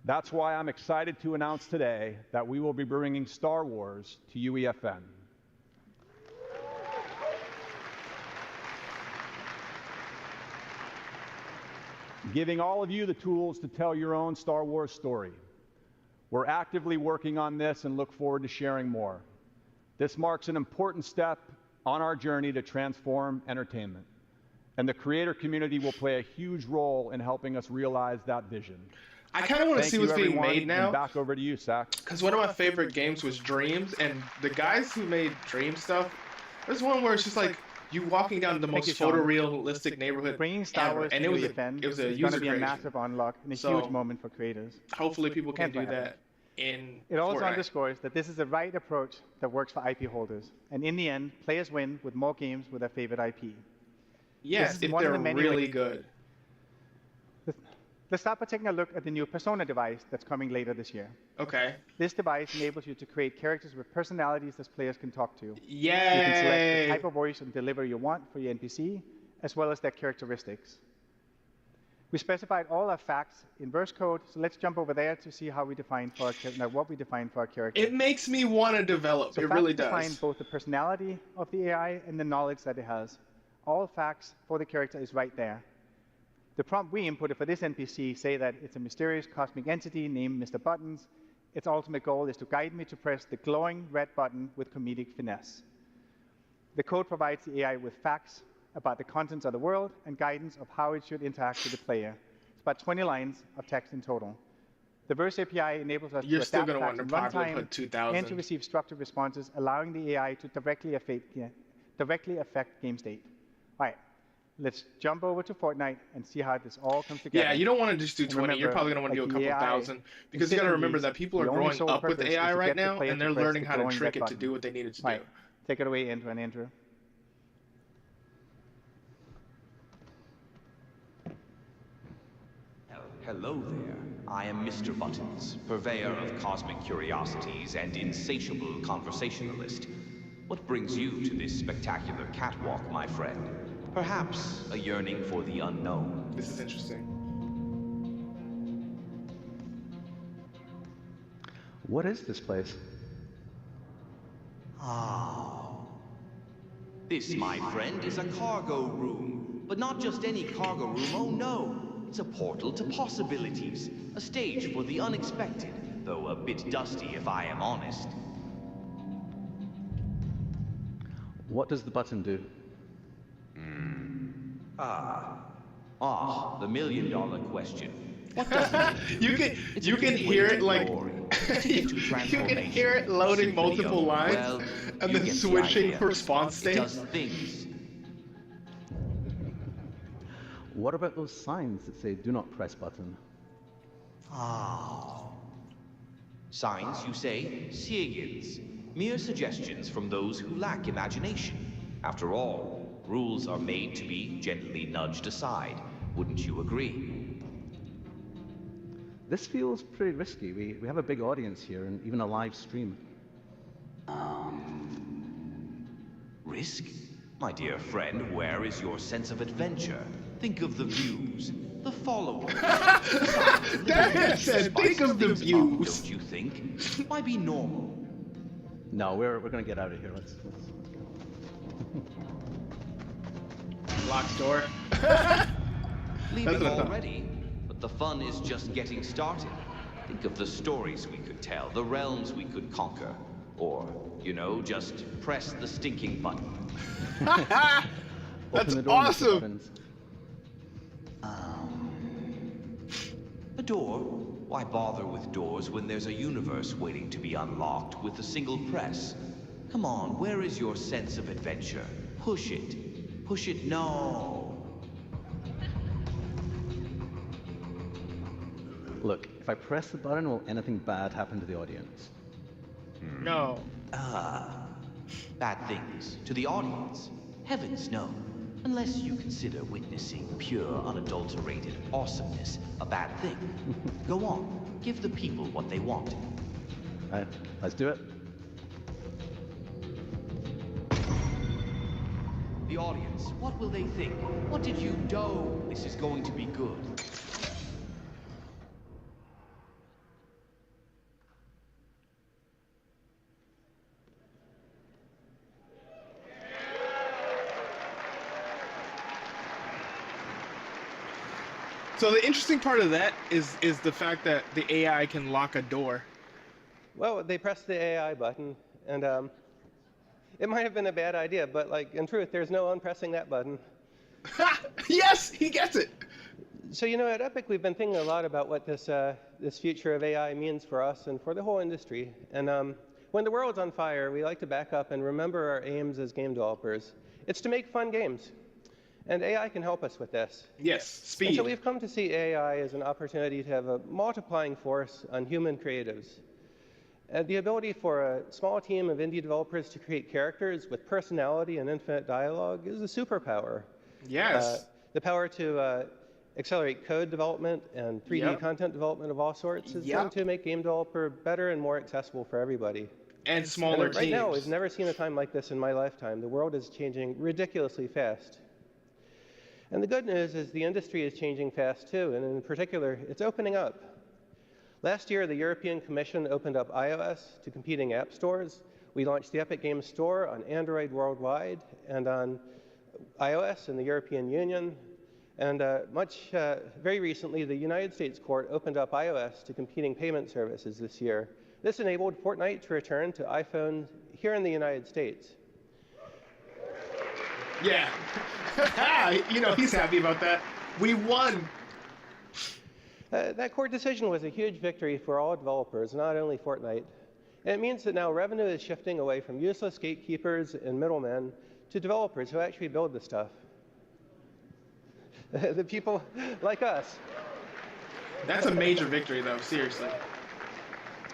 Speaker 18: That's why I'm excited to announce today that we will be bringing Star Wars to UEFN. Giving all of you the tools to tell your own Star Wars story. We're actively working on this and look forward to sharing more. This marks an important step on our journey to transform entertainment, and the creator community will play a huge role in helping us realize that vision.
Speaker 1: I kind of want to see what's being made now.
Speaker 18: And back over to you, Sax.
Speaker 1: Because one of my favorite games was Dreams, and the guys who made Dream stuff, there's one where it's just like you walking down the most photorealistic neighborhood
Speaker 16: Bringing Star Wars
Speaker 1: and
Speaker 16: to
Speaker 1: it was
Speaker 16: UEFN
Speaker 1: a
Speaker 16: is
Speaker 1: user
Speaker 16: going to be a
Speaker 1: creation.
Speaker 16: massive unlock and a huge moment for creators.
Speaker 1: Hopefully people can do that in
Speaker 16: It also
Speaker 1: Fortnite.
Speaker 16: underscores that this is the right approach that works for IP holders. And in the end, players win with more games with their favorite IP.
Speaker 1: Yes, if they're really good.
Speaker 16: Let's start by taking a look at the new Persona device that's coming later this year.
Speaker 1: Okay.
Speaker 16: This device enables you to create characters with personalities that players can talk to.
Speaker 1: Yay!
Speaker 16: You can select the type of voice and delivery you want for your NPC, as well as their characteristics. We specified all our facts in verse code, so let's jump over there to see how we define for our what we define for our character.
Speaker 1: It makes me want to develop.
Speaker 16: So
Speaker 1: it really does.
Speaker 16: define both the personality of the AI and the knowledge that it has. All facts for the character is right there. The prompt we inputted for this NPC say that it's a mysterious cosmic entity named Mr. Buttons. Its ultimate goal is to guide me to press the glowing red button with comedic finesse. The code provides the AI with facts about the contents of the world and guidance of how it should interact with the player. It's about 20 lines of text in total. The Verse API enables us
Speaker 1: You're
Speaker 16: to
Speaker 1: still
Speaker 16: adapt
Speaker 1: gonna want
Speaker 16: facts
Speaker 1: to
Speaker 16: in
Speaker 1: probably
Speaker 16: runtime
Speaker 1: put 2000.
Speaker 16: and to receive structured responses, allowing the AI to directly directly affect game state. All right, let's jump over to Fortnite and see how this all comes together.
Speaker 1: Yeah, you don't want to just do
Speaker 16: And
Speaker 1: 20. You're
Speaker 16: remember,
Speaker 1: probably going to want to
Speaker 16: like
Speaker 1: do a
Speaker 16: the
Speaker 1: couple
Speaker 16: AI
Speaker 1: thousand because you got to remember that people are
Speaker 16: the only
Speaker 1: growing
Speaker 16: sole
Speaker 1: up with
Speaker 16: purpose is
Speaker 1: AI
Speaker 16: to
Speaker 1: right
Speaker 16: get the
Speaker 1: now,
Speaker 16: player
Speaker 1: and
Speaker 16: to
Speaker 1: they're
Speaker 16: press
Speaker 1: learning
Speaker 16: the
Speaker 1: how to
Speaker 16: glowing
Speaker 1: trick
Speaker 16: red
Speaker 1: it to
Speaker 16: button.
Speaker 1: do what they need it to
Speaker 16: Right.
Speaker 1: do.
Speaker 16: Take it away, Andrew.
Speaker 2: Hello there. I am Mr. Buttons, purveyor of cosmic curiosities and insatiable conversationalist. What brings you to this spectacular catwalk, my friend? Perhaps a yearning for the unknown.
Speaker 1: This is interesting.
Speaker 18: What is this place?
Speaker 2: This, my friend, is a cargo room. But not just any cargo room, oh no. It's a portal to possibilities. A stage for the unexpected, though a bit dusty if I am honest.
Speaker 18: What does the button do?
Speaker 2: The million-dollar question. What does it do?
Speaker 1: You can hear it like you can hear it loading multiple lines and then switching response
Speaker 2: It
Speaker 1: states.
Speaker 2: does things.
Speaker 18: What about those signs that say "Do not press button"?
Speaker 2: Signs, you say? Sigils. Mere suggestions from those who lack imagination. After all, rules are made to be gently nudged aside. Wouldn't you agree?
Speaker 18: This feels pretty risky. We have a big audience here and even a live stream.
Speaker 2: Risk? My dear friend, where is your sense of adventure? Think of the views, the followers.
Speaker 1: That said, think of the views.
Speaker 2: Don't you think? Might be normal.
Speaker 18: No, we're gonna get out of here. Let's go.
Speaker 1: Locked door.
Speaker 2: Leaving already, but the fun is just getting started. Think of the stories we could tell, the realms we could conquer. Or, you know, just press the stinking button.
Speaker 1: That's
Speaker 18: the door,
Speaker 1: awesome.
Speaker 2: A door? Why bother with doors when there's a universe waiting to be unlocked with a single press? Come on, where is your sense of adventure? Push it. Push it, no.
Speaker 18: Look, if I press the button, will anything bad happen to the audience?
Speaker 1: No.
Speaker 2: Bad things to the audience? Heavens, no. Unless you consider witnessing pure, unadulterated awesomeness a bad thing. Go on, give the people what they want.
Speaker 18: All right, let's do it.
Speaker 2: The audience, what will they think? What did you do? This is going to be good.
Speaker 1: So the interesting part of that is the fact that the AI can lock a door.
Speaker 3: Well, they pressed the AI button, and it might have been a bad idea, but like in truth, there's no unpressing that button.
Speaker 1: Yes, he gets it.
Speaker 3: So you know, at Epic, we've been thinking a lot about what this this future of AI means for us and for the whole industry. And when the world's on fire, we like to back up and remember our aims as game developers. It's to make fun games. And AI can help us with this.
Speaker 1: Yes, speed.
Speaker 3: And so we've come to see AI as an opportunity to have a multiplying force on human creatives. And the ability for a small team of indie developers to create characters with personality and infinite dialogue is a superpower.
Speaker 1: Yes.
Speaker 3: The power to accelerate code development and 3D content development of all sorts is going to make game developer better and more accessible for everybody.
Speaker 1: And smaller
Speaker 3: and
Speaker 1: teams.
Speaker 3: Right now, we've never seen a time like this in my lifetime. The world is changing ridiculously fast. And the good news is the industry is changing fast too, and in particular, it's opening up. Last year, the European Commission opened up iOS to competing app stores. We launched the Epic Games Store on Android worldwide and on iOS in the European Union. And very recently, the United States court opened up iOS to competing payment services this year. This enabled Fortnite to return to iPhone here in the United States.
Speaker 1: Yeah. You know, he's happy about that. We won.
Speaker 3: That court decision was a huge victory for all developers, not only Fortnite. And it means that now revenue is shifting away from useless gatekeepers and middlemen to developers who actually build the stuff. The people like us.
Speaker 1: That's a major victory, though, seriously.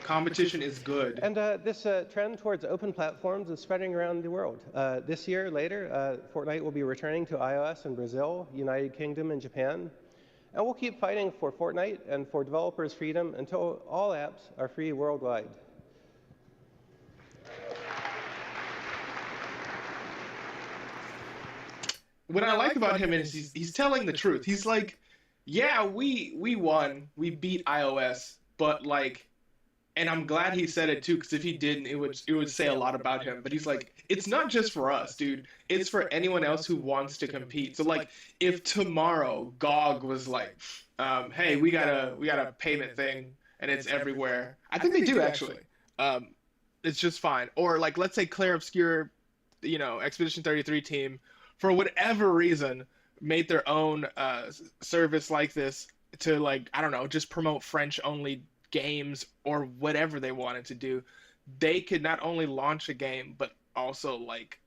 Speaker 1: Competition is good.
Speaker 3: And this trend towards open platforms is spreading around the world. This year, later, Fortnite will be returning to iOS in Brazil, United Kingdom, and Japan. And we'll keep fighting for Fortnite and for developers' freedom until all apps are free worldwide.
Speaker 1: What I like about him is he's telling the truth. He's like, yeah, we won. We beat iOS, but like, and I'm glad he said it too, because if he didn't, it would say a lot about him. But he's like, it's not just for us, dude. It's for anyone else who wants to compete. So like, if tomorrow GOG was like, hey, we got a payment thing and it's everywhere. I think they do actually. It's just fine. Or like, let's say Claire Obscure, Expedition 33 team, for whatever reason, made their own service like this to, like, I don't know, just promote French-only games or whatever they wanted to do. They could not only launch a game, but also, like,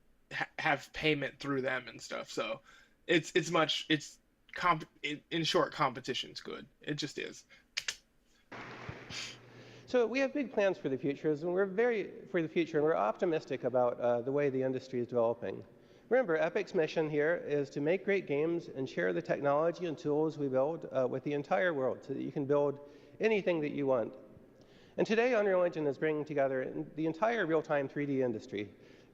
Speaker 1: have payment through them and stuff. So in short, competition's good. It just is.
Speaker 3: So we have big plans for the future, and we're optimistic about the way the industry is developing. Remember, Epic's mission here is to make great games and share the technology and tools we build with the entire world so that you can build anything that you want. And today, Unreal Engine is bringing together the entire real-time 3D industry.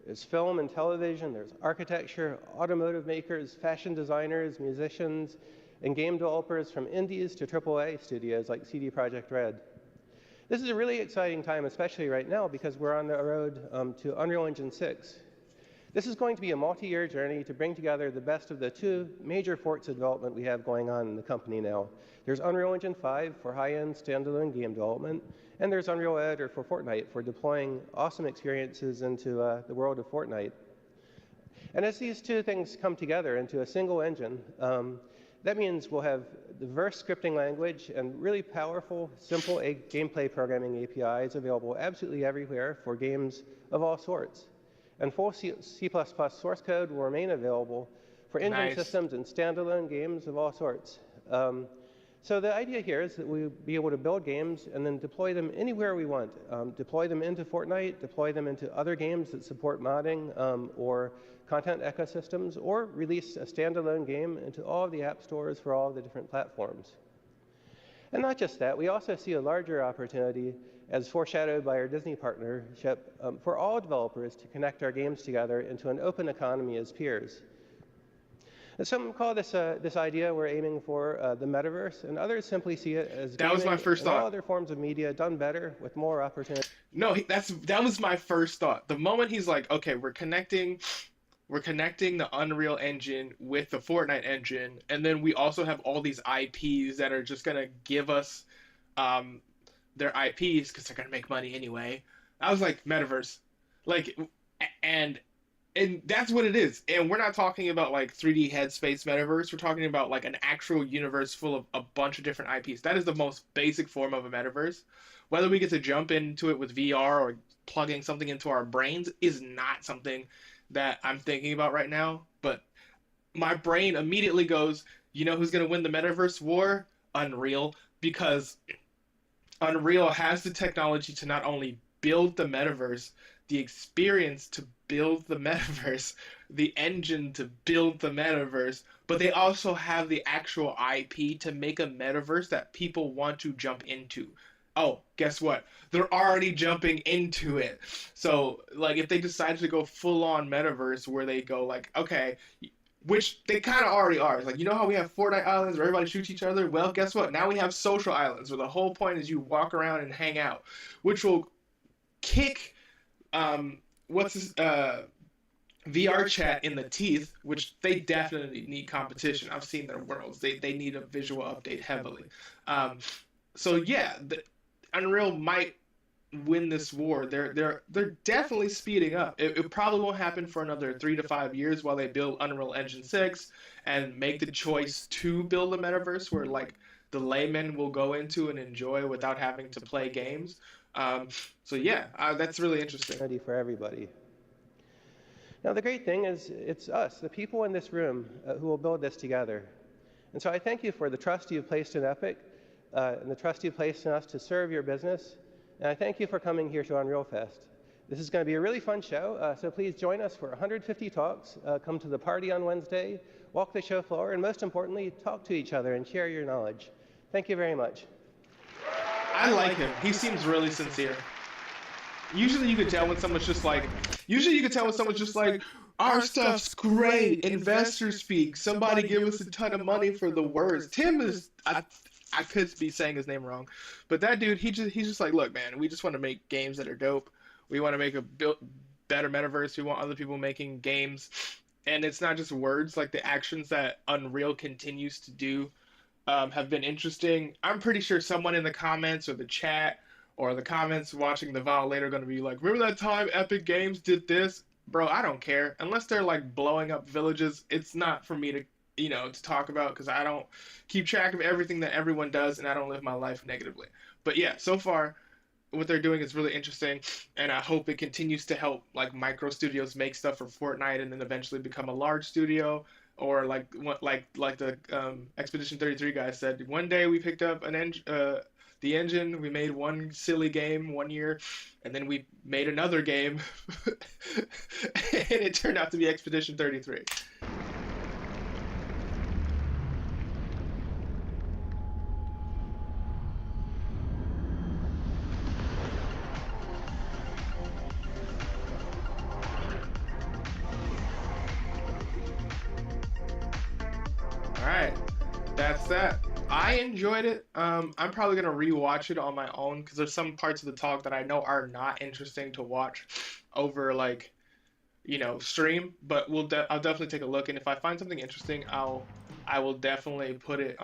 Speaker 3: There's film and television, there's architecture, automotive makers, fashion designers, musicians, and game developers from indies to AAA studios like CD Projekt Red. This is a really exciting time, especially right now, because we're on the road to Unreal Engine 6. This is going to be a multi-year journey to bring together the best of the two major forks of development we have going on in the company now. There's Unreal Engine 5 for high-end standalone game development, and there's Unreal Editor for Fortnite for deploying awesome experiences into the world of Fortnite. And as these two things come together into a single engine, that means we'll have diverse scripting language and really powerful, simple gameplay programming APIs available absolutely everywhere for games of all sorts. And full C++ source code will remain available for engine systems and standalone games of all sorts. So the idea here is that we'll be able to build games and then deploy them anywhere we want. Deploy them into Fortnite, deploy them into other games that support modding or content ecosystems, or release a standalone game into all of the app stores for all of the different platforms. And not just that, we also see a larger opportunity, as foreshadowed by our Disney partnership, for all developers to connect our games together into an open economy as peers. And some call this idea we're aiming for the metaverse, and others simply see it as
Speaker 1: that was my first thought.
Speaker 3: All other forms of media done better with more opportunity.
Speaker 1: No, that was my first thought. The moment he's like, okay, we're connecting the Unreal Engine with the Fortnite engine, and then we also have all these IPs that are just gonna give us their IPs because they're gonna make money anyway. I was like, metaverse, like, and that's what it is. And we're not talking about like 3D headspace metaverse. We're talking about like an actual universe full of a bunch of different IPs. That is the most basic form of a metaverse. Whether we get to jump into it with VR or plugging something into our brains is not something that I'm thinking about right now. But my brain immediately goes, you know who's going to win the metaverse war? Unreal. Because Unreal has the technology to not only build the metaverse, the experience to build the metaverse, the engine to build the metaverse, but they also have the actual IP to make a metaverse that people want to jump into. Oh, guess what? They're already jumping into it. So, like, if they decide to go full-on metaverse where they go, like, okay, which they kind of already are. It's like, you know how we have Fortnite islands where everybody shoots each other? Well, guess what? Now we have social islands where the whole point is you walk around and hang out, which will kick VR chat in the teeth, which they definitely need competition. I've seen their worlds. They need a visual update heavily. So yeah, Unreal might win this war. They're definitely speeding up. It probably won't happen for another 3 to 5 years while they build Unreal Engine 6 and make the choice to build a metaverse where like the layman will go into and enjoy without having to play games. So yeah, that's really interesting.
Speaker 3: For everybody. Now, the great thing is it's us, the people in this room, who will build this together. And so I thank you for the trust you've placed in Epic and the trust you've placed in us to serve your business. And I thank you for coming here to Unreal Fest. This is going to be a really fun show, so please join us for 150 talks. Come to the party on Wednesday, walk the show floor, and most importantly, talk to each other and share your knowledge. Thank you very much.
Speaker 1: I like him. He seems really sincere. Usually you can tell when someone's just like, our stuff's great, investors speak, somebody give us a ton of money for the words. Tim is, I could be saying his name wrong, but that dude, he's just like, look, man, we just want to make games that are dope. We want to make a better metaverse. We want other people making games. And it's not just words, like the actions that Unreal continues to do have been interesting. I'm pretty sure someone in the comments or the chat or the comments watching the VOD later are going to be like, remember that time Epic Games did this? Bro, I don't care. Unless they're like blowing up villages, it's not for me to, to talk about, because I don't keep track of everything that everyone does and I don't live my life negatively. But yeah, so far, what they're doing is really interesting, and I hope it continues to help like micro studios make stuff for Fortnite and then eventually become a large studio. Or like the Expedition 33 guy said, one day we picked up the engine, we made one silly game one year, and then we made another game, and it turned out to be Expedition 33. Alright, that's that. I enjoyed it. I'm probably gonna rewatch it on my own because there's some parts of the talk that I know are not interesting to watch over stream. But I'll definitely take a look, and if I find something interesting, I will definitely put it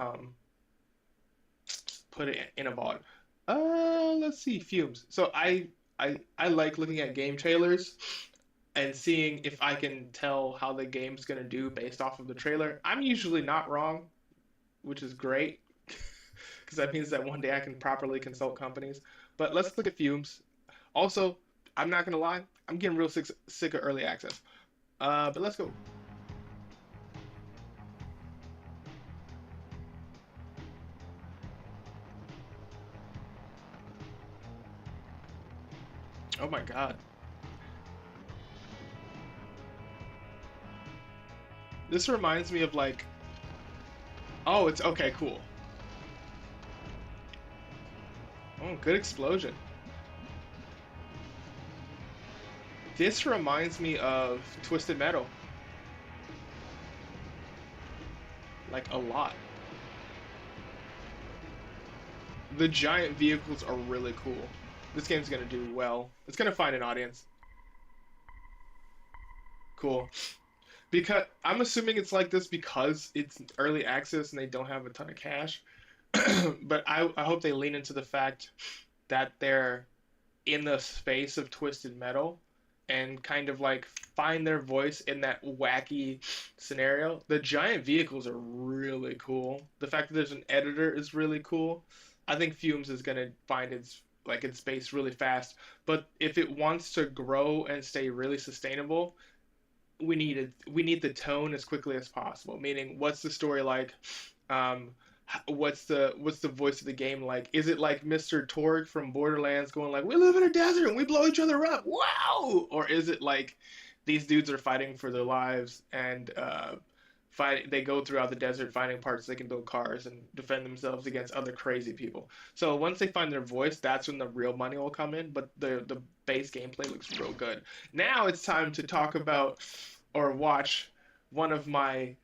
Speaker 1: in a VOD. Let's see, Fumes. So I like looking at game trailers and seeing if I can tell how the game's gonna do based off of the trailer. I'm usually not wrong, which is great, because that means that one day I can properly consult companies. But let's look at Fumes. Also, I'm not gonna lie, I'm getting real sick of early access. But let's go. Oh my god. This reminds me of like, oh, it's okay, cool. Oh, good explosion. This reminds me of Twisted Metal. Like a lot. The giant vehicles are really cool. This game's gonna do well. It's gonna find an audience. Cool. Because I'm assuming it's like this because it's early access and they don't have a ton of cash. But I hope they lean into the fact that they're in the space of Twisted Metal and kind of like find their voice in that wacky scenario. The giant vehicles are really cool. The fact that there's an editor is really cool. I think Fumes is gonna find its space really fast. But if it wants to grow and stay really sustainable, we need the tone as quickly as possible. Meaning, what's the story like? What's the voice of the game like? Is it like Mr. Torg from Borderlands going like, we live in a desert and we blow each other up, wow? Or is it like these dudes are fighting for their lives and they go throughout the desert finding parts they can build cars and defend themselves against other crazy people. So once they find their voice, that's when the real money will come in. But the base gameplay looks real good. Now it's time to talk about or watch one of my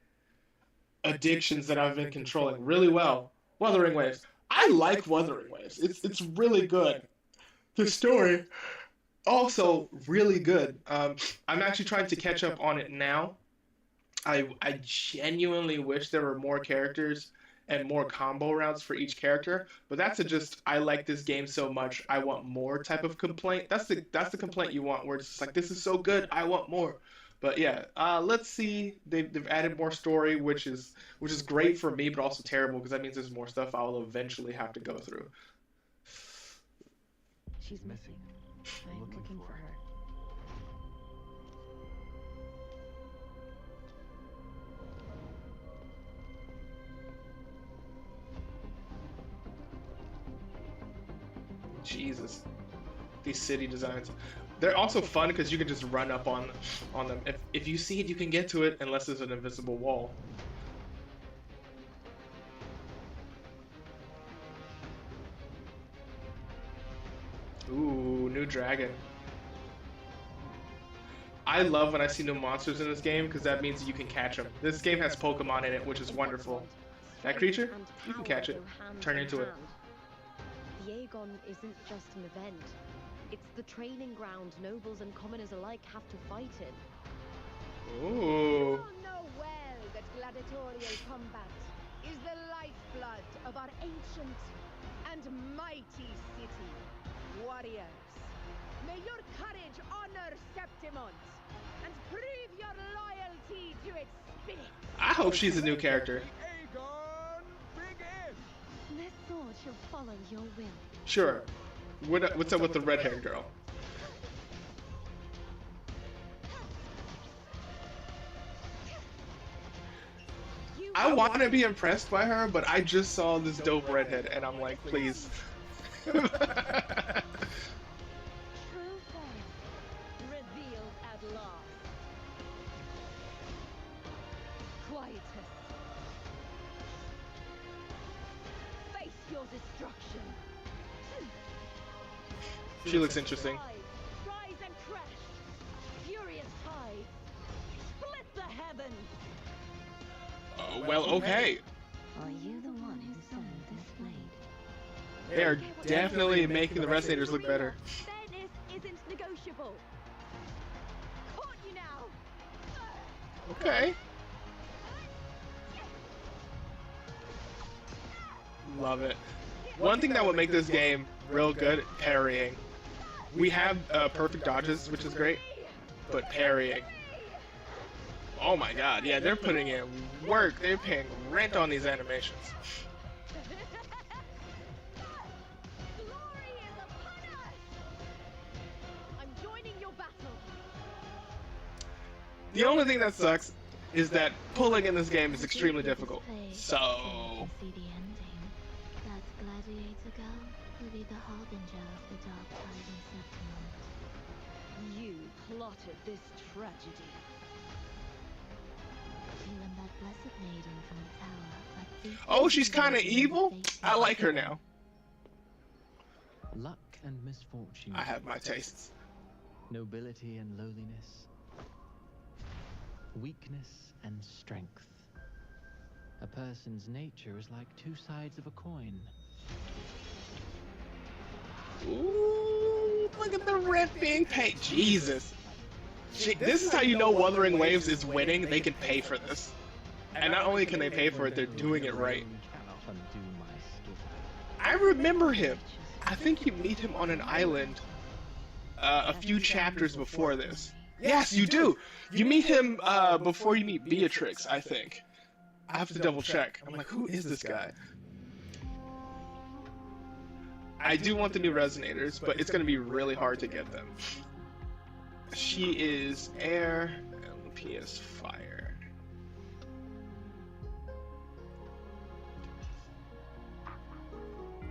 Speaker 1: addictions that I've been controlling really well, Wuthering Waves. I like Wuthering Waves. It's really good. The story also really good. I'm actually trying to catch up on it now. I genuinely wish there were more characters and more combo routes for each character, but that's I like this game so much, I want more type of complaint. That's the complaint you want, where it's just like, this is so good, I want more. But yeah, let's see. They've added more story, which is great for me, but also terrible because that means there's more stuff I'll eventually have to go through.
Speaker 4: She's missing. I'm looking for her.
Speaker 1: Jesus. These city designs. They're also fun because you can just run up on them. If you see it, you can get to it unless there's an invisible wall. Ooh, new dragon. I love when I see new monsters in this game because that means you can catch them. This game has Pokemon in it, which is wonderful. That creature, you can catch it, turn into it.
Speaker 4: The Aegon isn't just an event. It's the training ground nobles and commoners alike have to fight in.
Speaker 1: Ooh.
Speaker 5: You know well that gladiatorial combat is the lifeblood of our ancient and mighty city. Warriors, may your courage honor Septimont and prove your loyalty to its spirit.
Speaker 1: I hope she's a new character.
Speaker 4: This sword shall follow your will.
Speaker 1: Sure. What's up with the red-haired girl? I want to be impressed by her, but I just saw this dope redhead, and I'm like, please.
Speaker 4: True form revealed at last. Quietus. Face your destruction.
Speaker 1: She looks interesting.
Speaker 4: Rise and crash. Furious tides. Split the heavens.
Speaker 1: Well, okay.
Speaker 4: Are you the one who summoned this blade?
Speaker 1: They are definitely making the Resonators look better.
Speaker 4: Fairness isn't negotiable. Caught you now.
Speaker 1: Okay. Love it. One thing that would make this game real good, parrying. We have perfect dodges, which is great, but parrying. Oh my god, yeah, they're putting in work. They're paying rent on these animations.
Speaker 4: I'm joining your battle.
Speaker 1: The only thing that sucks is that pulling in this game is extremely difficult. So...
Speaker 23: See the ending. That gladiator girl will be the harbinger of the dark tide in Septimont.
Speaker 4: You plotted this tragedy.
Speaker 23: Even that blessed maiden from the tower. But
Speaker 1: Oh, she's kind of evil? I like her now.
Speaker 24: Luck and misfortune.
Speaker 1: I have my tastes.
Speaker 24: Nobility and lowliness. Weakness and strength. A person's nature is like two sides of a coin.
Speaker 1: Ooh, look at the rent being paid. Jesus. This is how you know Wuthering Waves is winning. They can pay for this. And not only can they pay for it, they're doing it right. I remember him. I think you meet him on an island a few chapters before this. Yes, you do. You meet him before you meet Beatrix, I think. I have to double check. I'm like, who is this guy? I do want the new Resonators, but it's going to be really hard to get them. She is air, LP is fire.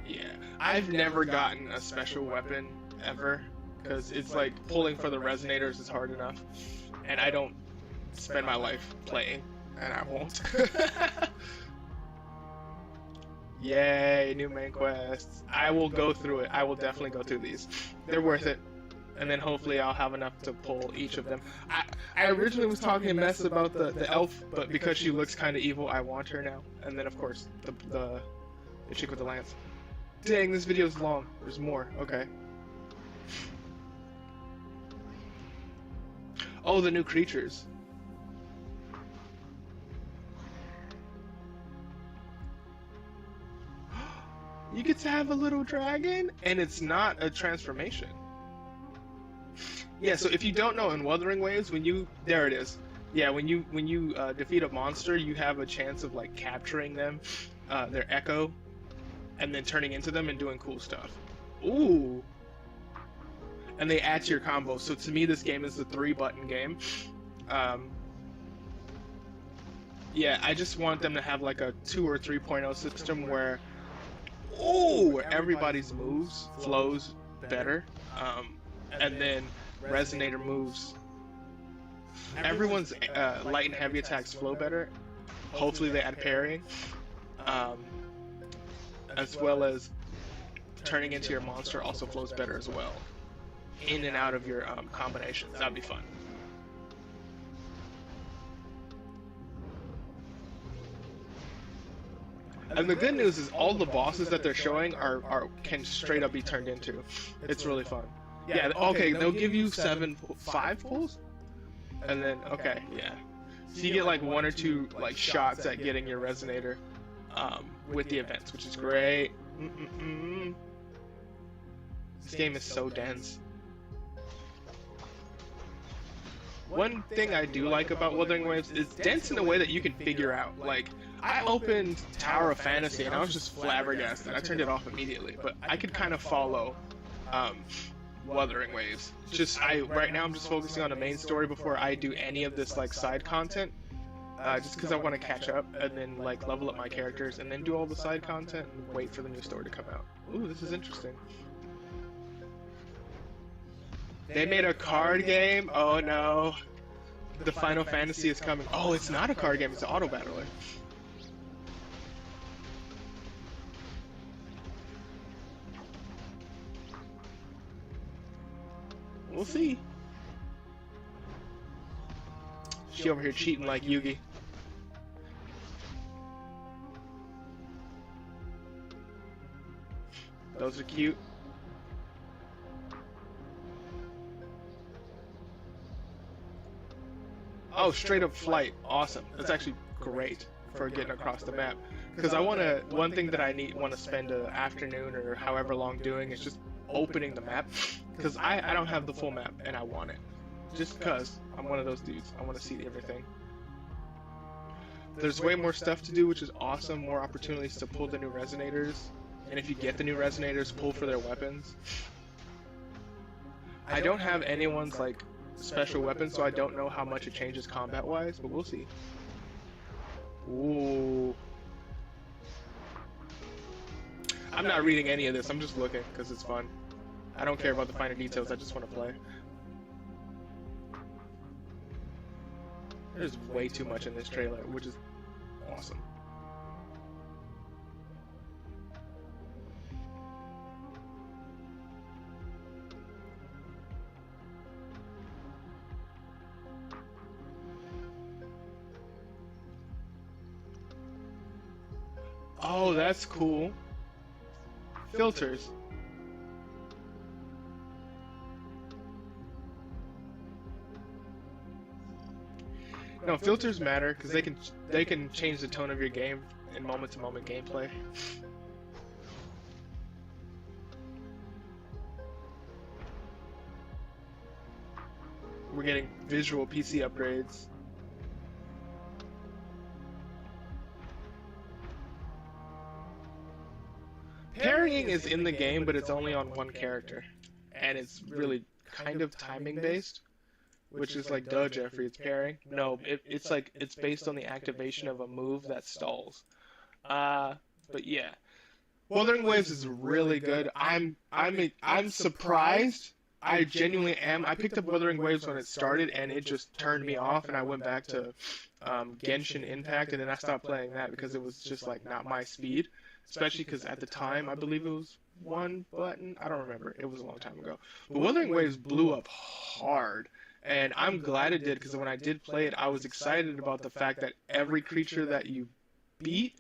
Speaker 1: Yeah, I've never gotten a special weapon ever, because it's like pulling for the Resonators is hard enough, and I don't spend my life playing, and I won't. Yay, new main quests. I will go through it. I will definitely go through these. They're worth it. And then hopefully I'll have enough to pull each of them. I originally was talking mess about the elf, but because she looks kind of evil, I want her now. And then of course the chick with the lance. Dang, this video is long. There's more. Okay. Oh, the new creatures. You get to have a little dragon, and it's not a transformation. Yeah, so if you don't know, in Wuthering Waves, there it is. Yeah, when you defeat a monster, you have a chance of like capturing them, their echo, and then turning into them and doing cool stuff. Ooh. And they add to your combo. So to me, this game is a 3-button game. Yeah, I just want them to have like a 2 or 3.0 system where oh, everybody's moves flows better, and then resonator moves. Everyone's light and heavy attacks flow better. Hopefully they add parrying, as well as turning into your monster also flows better as well. In and out of your combinations. That'd be fun. And the good news is all the bosses that they're showing are can straight up be turned into. It's really fun. Yeah, okay, they'll give you 5 pulls? And then, okay, yeah. So you get like 1 or 2 like shots at getting your resonator with the events, which is great. This game is so dense. One thing I do like about Wuthering Waves is dense in a way that you can figure out. Like, I opened Tower of Fantasy and I was just flabbergasted. I turned it off immediately, but I could kind of follow Wuthering Waves. Right now I'm just focusing on the main story before I do any of this like side content. Just because I want to catch up and then like level up my characters and then do all the side content and wait for the new story to come out. Ooh, this is interesting. They made a card game? Oh no. The Final Fantasy is coming. Oh, it's not a card game, it's an auto battler. We'll see. She over here cheating like Yugi. Those are cute. Oh, straight up flight. Awesome. That's actually great for getting across the map. Because one thing that I want to spend an afternoon or however long doing is just opening the map. Because I don't have the full map and I want it. Just because I'm one of those dudes. I want to see everything. There's way more stuff to do, which is awesome. More opportunities to pull the new resonators. And if you get the new resonators, pull for their weapons. I don't have anyone's like special weapons, so I don't know how much it changes combat-wise, but we'll see. Ooh. I'm not reading any of this, I'm just looking, because it's fun. I don't care about the finer details, I just want to play. There's way too much in this trailer, which is awesome. Oh, that's cool. Filters. No, filters matter because they can change the tone of your game in moment-to-moment gameplay. We're getting visual PC upgrades. Parrying is in the game, but it's only on one character, and it's really kind of timing based, which is like, duh, Jeffrey, it's parrying. No, it's like it's based on the activation of a move that stalls. But yeah, Wuthering Waves is really good. I'm surprised. I genuinely am. I picked up Wuthering Waves when it started, and it just turned me off, and I went back to Genshin Impact, and then I stopped playing that because it was just like not my speed. Especially because at the time, I believe it was one button. I don't remember. It was a long time ago. But Wuthering Waves blew up hard. And I'm glad it did, because when I did play it, I was excited about the fact that every creature that you beat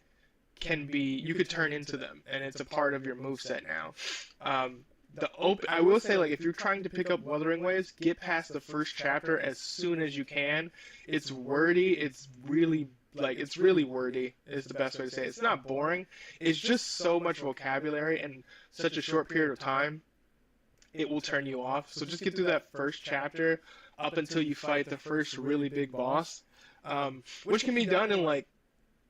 Speaker 1: you could turn into them. And it's a part of your moveset now. I will say, like, if you're trying to pick up Wuthering Waves, get past the first chapter as soon as you can. It's wordy. It's really wordy is the best way to say it. It's not boring. It's just so much vocabulary in such a short period of time. It will turn you off. So just get through that first chapter up until you fight the first really big boss, which can be done in like,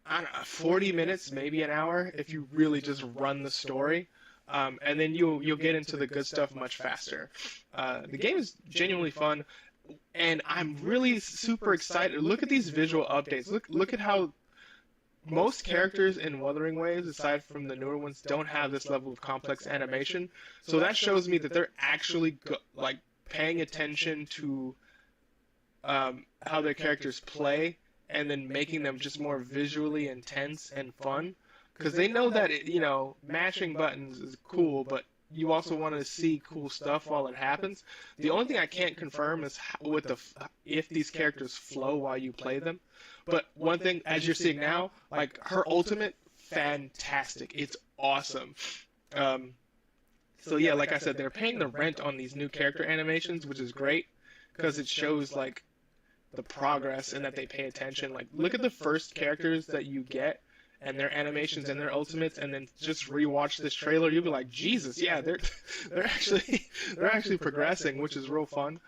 Speaker 1: I don't know, 40 minutes, maybe an hour, if you really just run the story. And then you'll get into the good stuff much faster. The game is genuinely fun. And I'm really super excited. Look at these visual updates. Look at how most characters in Wuthering Waves, aside from the newer ones, don't have this level of complex animation. So that shows me that they're actually like paying attention to how their characters play, and then making them just more visually intense and fun. Because they know that mashing buttons is cool, but you also want to see cool stuff while it happens. The only thing I can't confirm is if these characters flow while you play them. But one thing, as you're seeing now, like her ultimate, fantastic. It's awesome. So yeah, like I said, they're paying the rent on these new character animations, which is great because it shows like the progress and that they pay attention. Like, look at the first characters that you get and their animations and their ultimates, and then just rewatch this trailer. You'll be like, Jesus, yeah, they're actually progressing, which is real fun.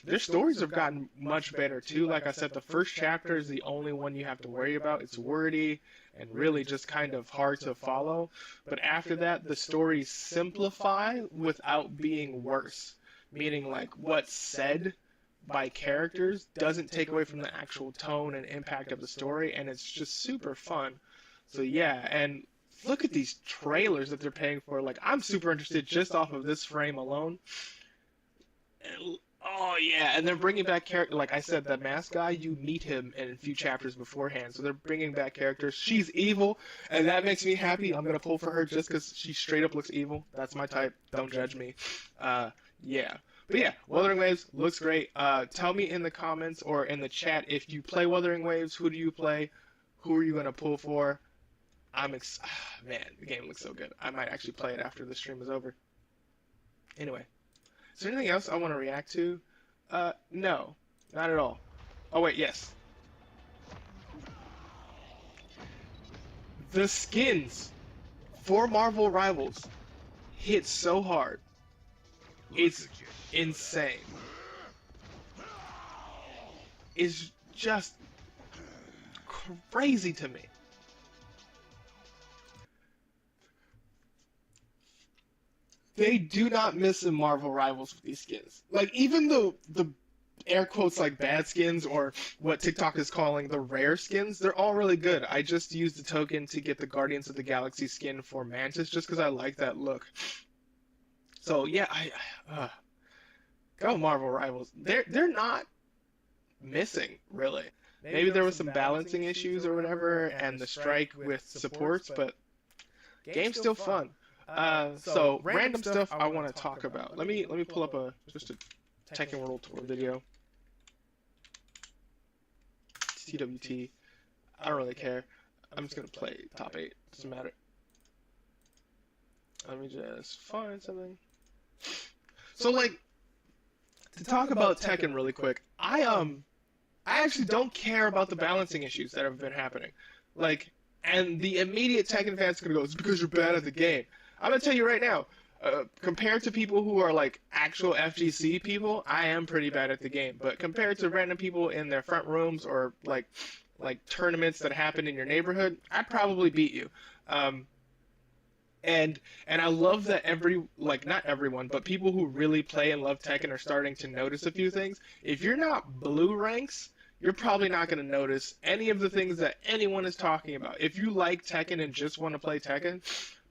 Speaker 1: Their stories have gotten much better too. Like I said, the first chapter is the only one you have to worry about. It's wordy and really just kind of hard to follow. But after that, the stories simplify without being worse. Meaning, like, what's said by characters doesn't take away from the actual tone and impact of the story, and it's just super fun. So yeah, and look at these trailers that they're paying for. Like, I'm super interested just off of this frame alone. Oh yeah, and they're bringing back character. Like I said, that mask guy, you meet him in a few chapters beforehand. So they're bringing back characters. She's evil, and that makes me happy. I'm gonna pull for her just because she straight up looks evil. That's my type. Don't judge me. Yeah. But yeah, Wuthering Waves looks great. Tell me in the comments or in the chat if you play Wuthering Waves. Who do you play? Who are you gonna pull for? Man, the game looks so good. I might actually play it after the stream is over. Anyway. Is there anything else I want to react to? No, not at all. Oh wait, yes. The skins for Marvel Rivals hit so hard. It's insane. It's just crazy to me. They do not miss in Marvel Rivals with these skins. Like, even the air quotes like bad skins, or what TikTok is calling the rare skins, they're all really good. I just used the token to get the Guardians of the Galaxy skin for Mantis just because I like that look. So yeah, go Marvel Rivals. They're not missing, really. Maybe there was some balancing issues or whatever, and the strike with supports, but game's still fun. So random stuff I want to talk about. Let me pull up just a Tekken World Tour video. TWT. I don't really care. I'm just gonna play top 8. Doesn't matter. Let me just find something. So, like, to talk about Tekken really quick, I actually don't care about the balancing issues that have been happening. Like, and the immediate Tekken fans are gonna go, it's because you're bad at the game. I'm gonna tell you right now, compared to people who are like actual FGC people, I am pretty bad at the game. But compared to random people in their front rooms or like tournaments that happen in your neighborhood, I'd probably beat you. And I love that not everyone, but people who really play and love Tekken are starting to notice a few things. If you're not blue ranks, you're probably not going to notice any of the things that anyone is talking about. If you like Tekken and just want to play Tekken,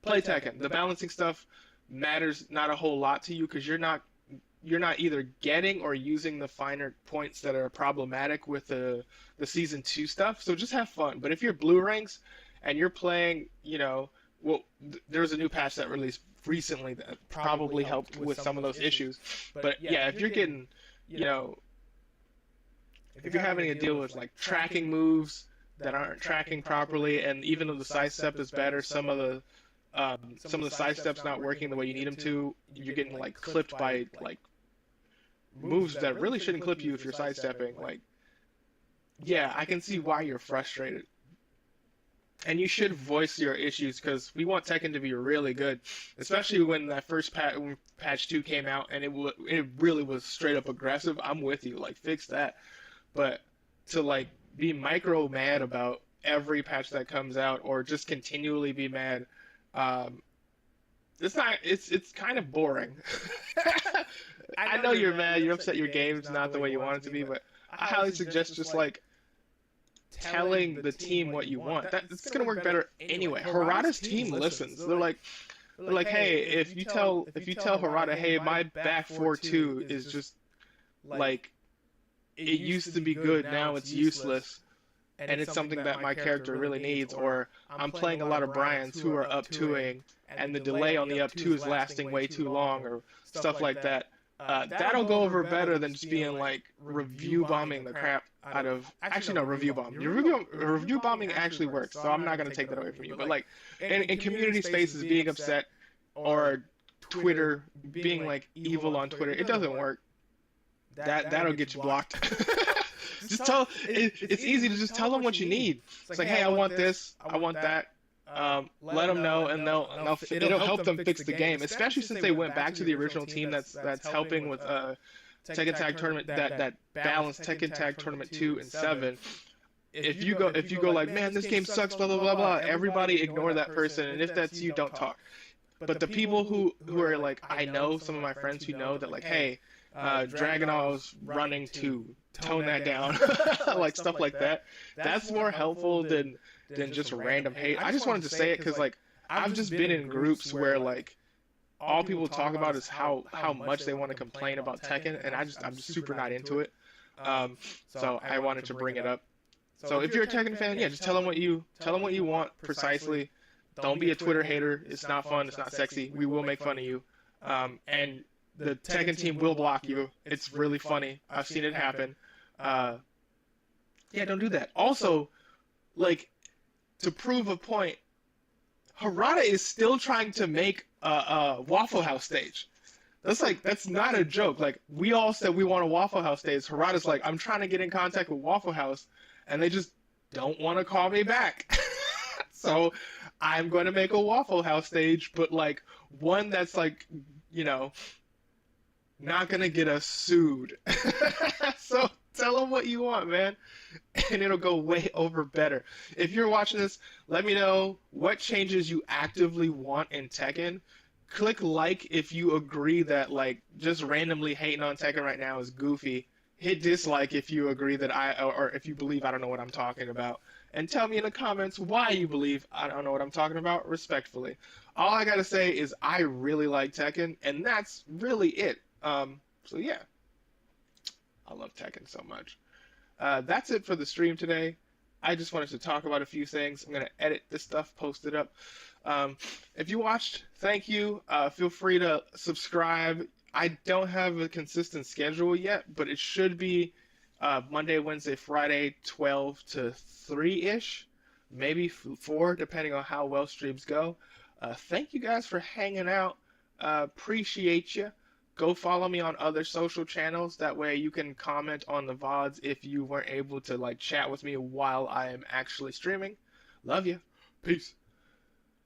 Speaker 1: play Tekken. The balancing stuff matters not a whole lot to you because you're not either getting or using the finer points that are problematic with the season 2 stuff. So just have fun. But if you're blue ranks and you're playing, there's a new patch that released recently that probably helped with some of those issues. But yeah, if you're getting, if you're having to deal with like tracking moves that aren't tracking properly, and even though the sidestep is better, some of the sidesteps not working the way you need them to, you're getting like clipped by like moves that really shouldn't clip you if you're sidestepping. Like, yeah, I can see why you're frustrated. And you should voice your issues because we want Tekken to be really good, especially when that first when patch 2 came out and it really was straight up aggressive. I'm with you, like fix that. But to like be micro mad about every patch that comes out or just continually be mad, it's kind of boring. I know you're mad, you're upset your game's not the way you want it to be, but I highly suggest just like telling the team what you want. It's gonna work better anyway. Harada's team listens. They're like, hey, if you tell Harada, hey, my back 4-2 is just like it used to be good, now it's useless, and it's something that my character really needs, or I'm playing a lot of Bryans who are up 2ing, and the delay on the up 2 is lasting way too long, or stuff like that. That'll go over better than just being like review bombing the crap out of. Actually, no, review bomb. Review bombing actually works, so I'm not gonna take that away from you. But like in community spaces, being upset, or Twitter being like evil on Twitter, it doesn't work. That'll get you blocked. Just tell. It's easy to just tell them what you need. It's like, hey, I want this, I want that. Let them know, and it'll help them fix the game. Especially since they went back to the original team that's helping with Tekken Tag Tournament, that balanced Tekken Tag Tournament 2 and 7. If you go like, man, this game sucks, blah blah blah blah, everybody ignore that person, and if that's you, don't talk. But the people who are like, I know some of my friends who know that, like, hey, Dragonall's running to tone that down, like stuff like that. That's more helpful than just random hate. I just wanted to say it because like I've just been in groups where like all people talk about is how much they want to complain about Tekken, and I'm just super not into it. So I wanted to bring it up. So if you're a Tekken fan, yeah, just tell them what you want precisely. Don't be a Twitter hater. It's not fun. It's not sexy. We will make fun of you. And the Tekken team will block you. It's really funny. I've seen it happen. Yeah, don't do that. Also, like, to prove a point, Harada is still trying to make a Waffle House stage. That's not a joke. Like, we all said we want a Waffle House stage. Harada's like, I'm trying to get in contact with Waffle House, and they just don't want to call me back. So I'm going to make a Waffle House stage, but like one that's like, you know, not going to get us sued. So tell them what you want, man, and it'll go way over better. If you're watching this, let me know what changes you actively want in Tekken. Click like if you agree that like just randomly hating on Tekken right now is goofy. Hit dislike if you agree that or if you believe I don't know what I'm talking about. And tell me in the comments why you believe I don't know what I'm talking about, respectfully. All I gotta say is I really like Tekken, and that's really it. So yeah, I love Tekken so much. That's it for the stream today. I just wanted to talk about a few things. I'm gonna edit this stuff, post it up. If you watched, thank you. Feel free to subscribe. I don't have a consistent schedule yet, but it should be Monday, Wednesday, Friday, 12 to 3-ish, maybe 4, depending on how well streams go. Thank you guys for hanging out. Appreciate you. Go follow me on other social channels. That way you can comment on the VODs if you weren't able to like chat with me while I am actually streaming. Love you. Peace.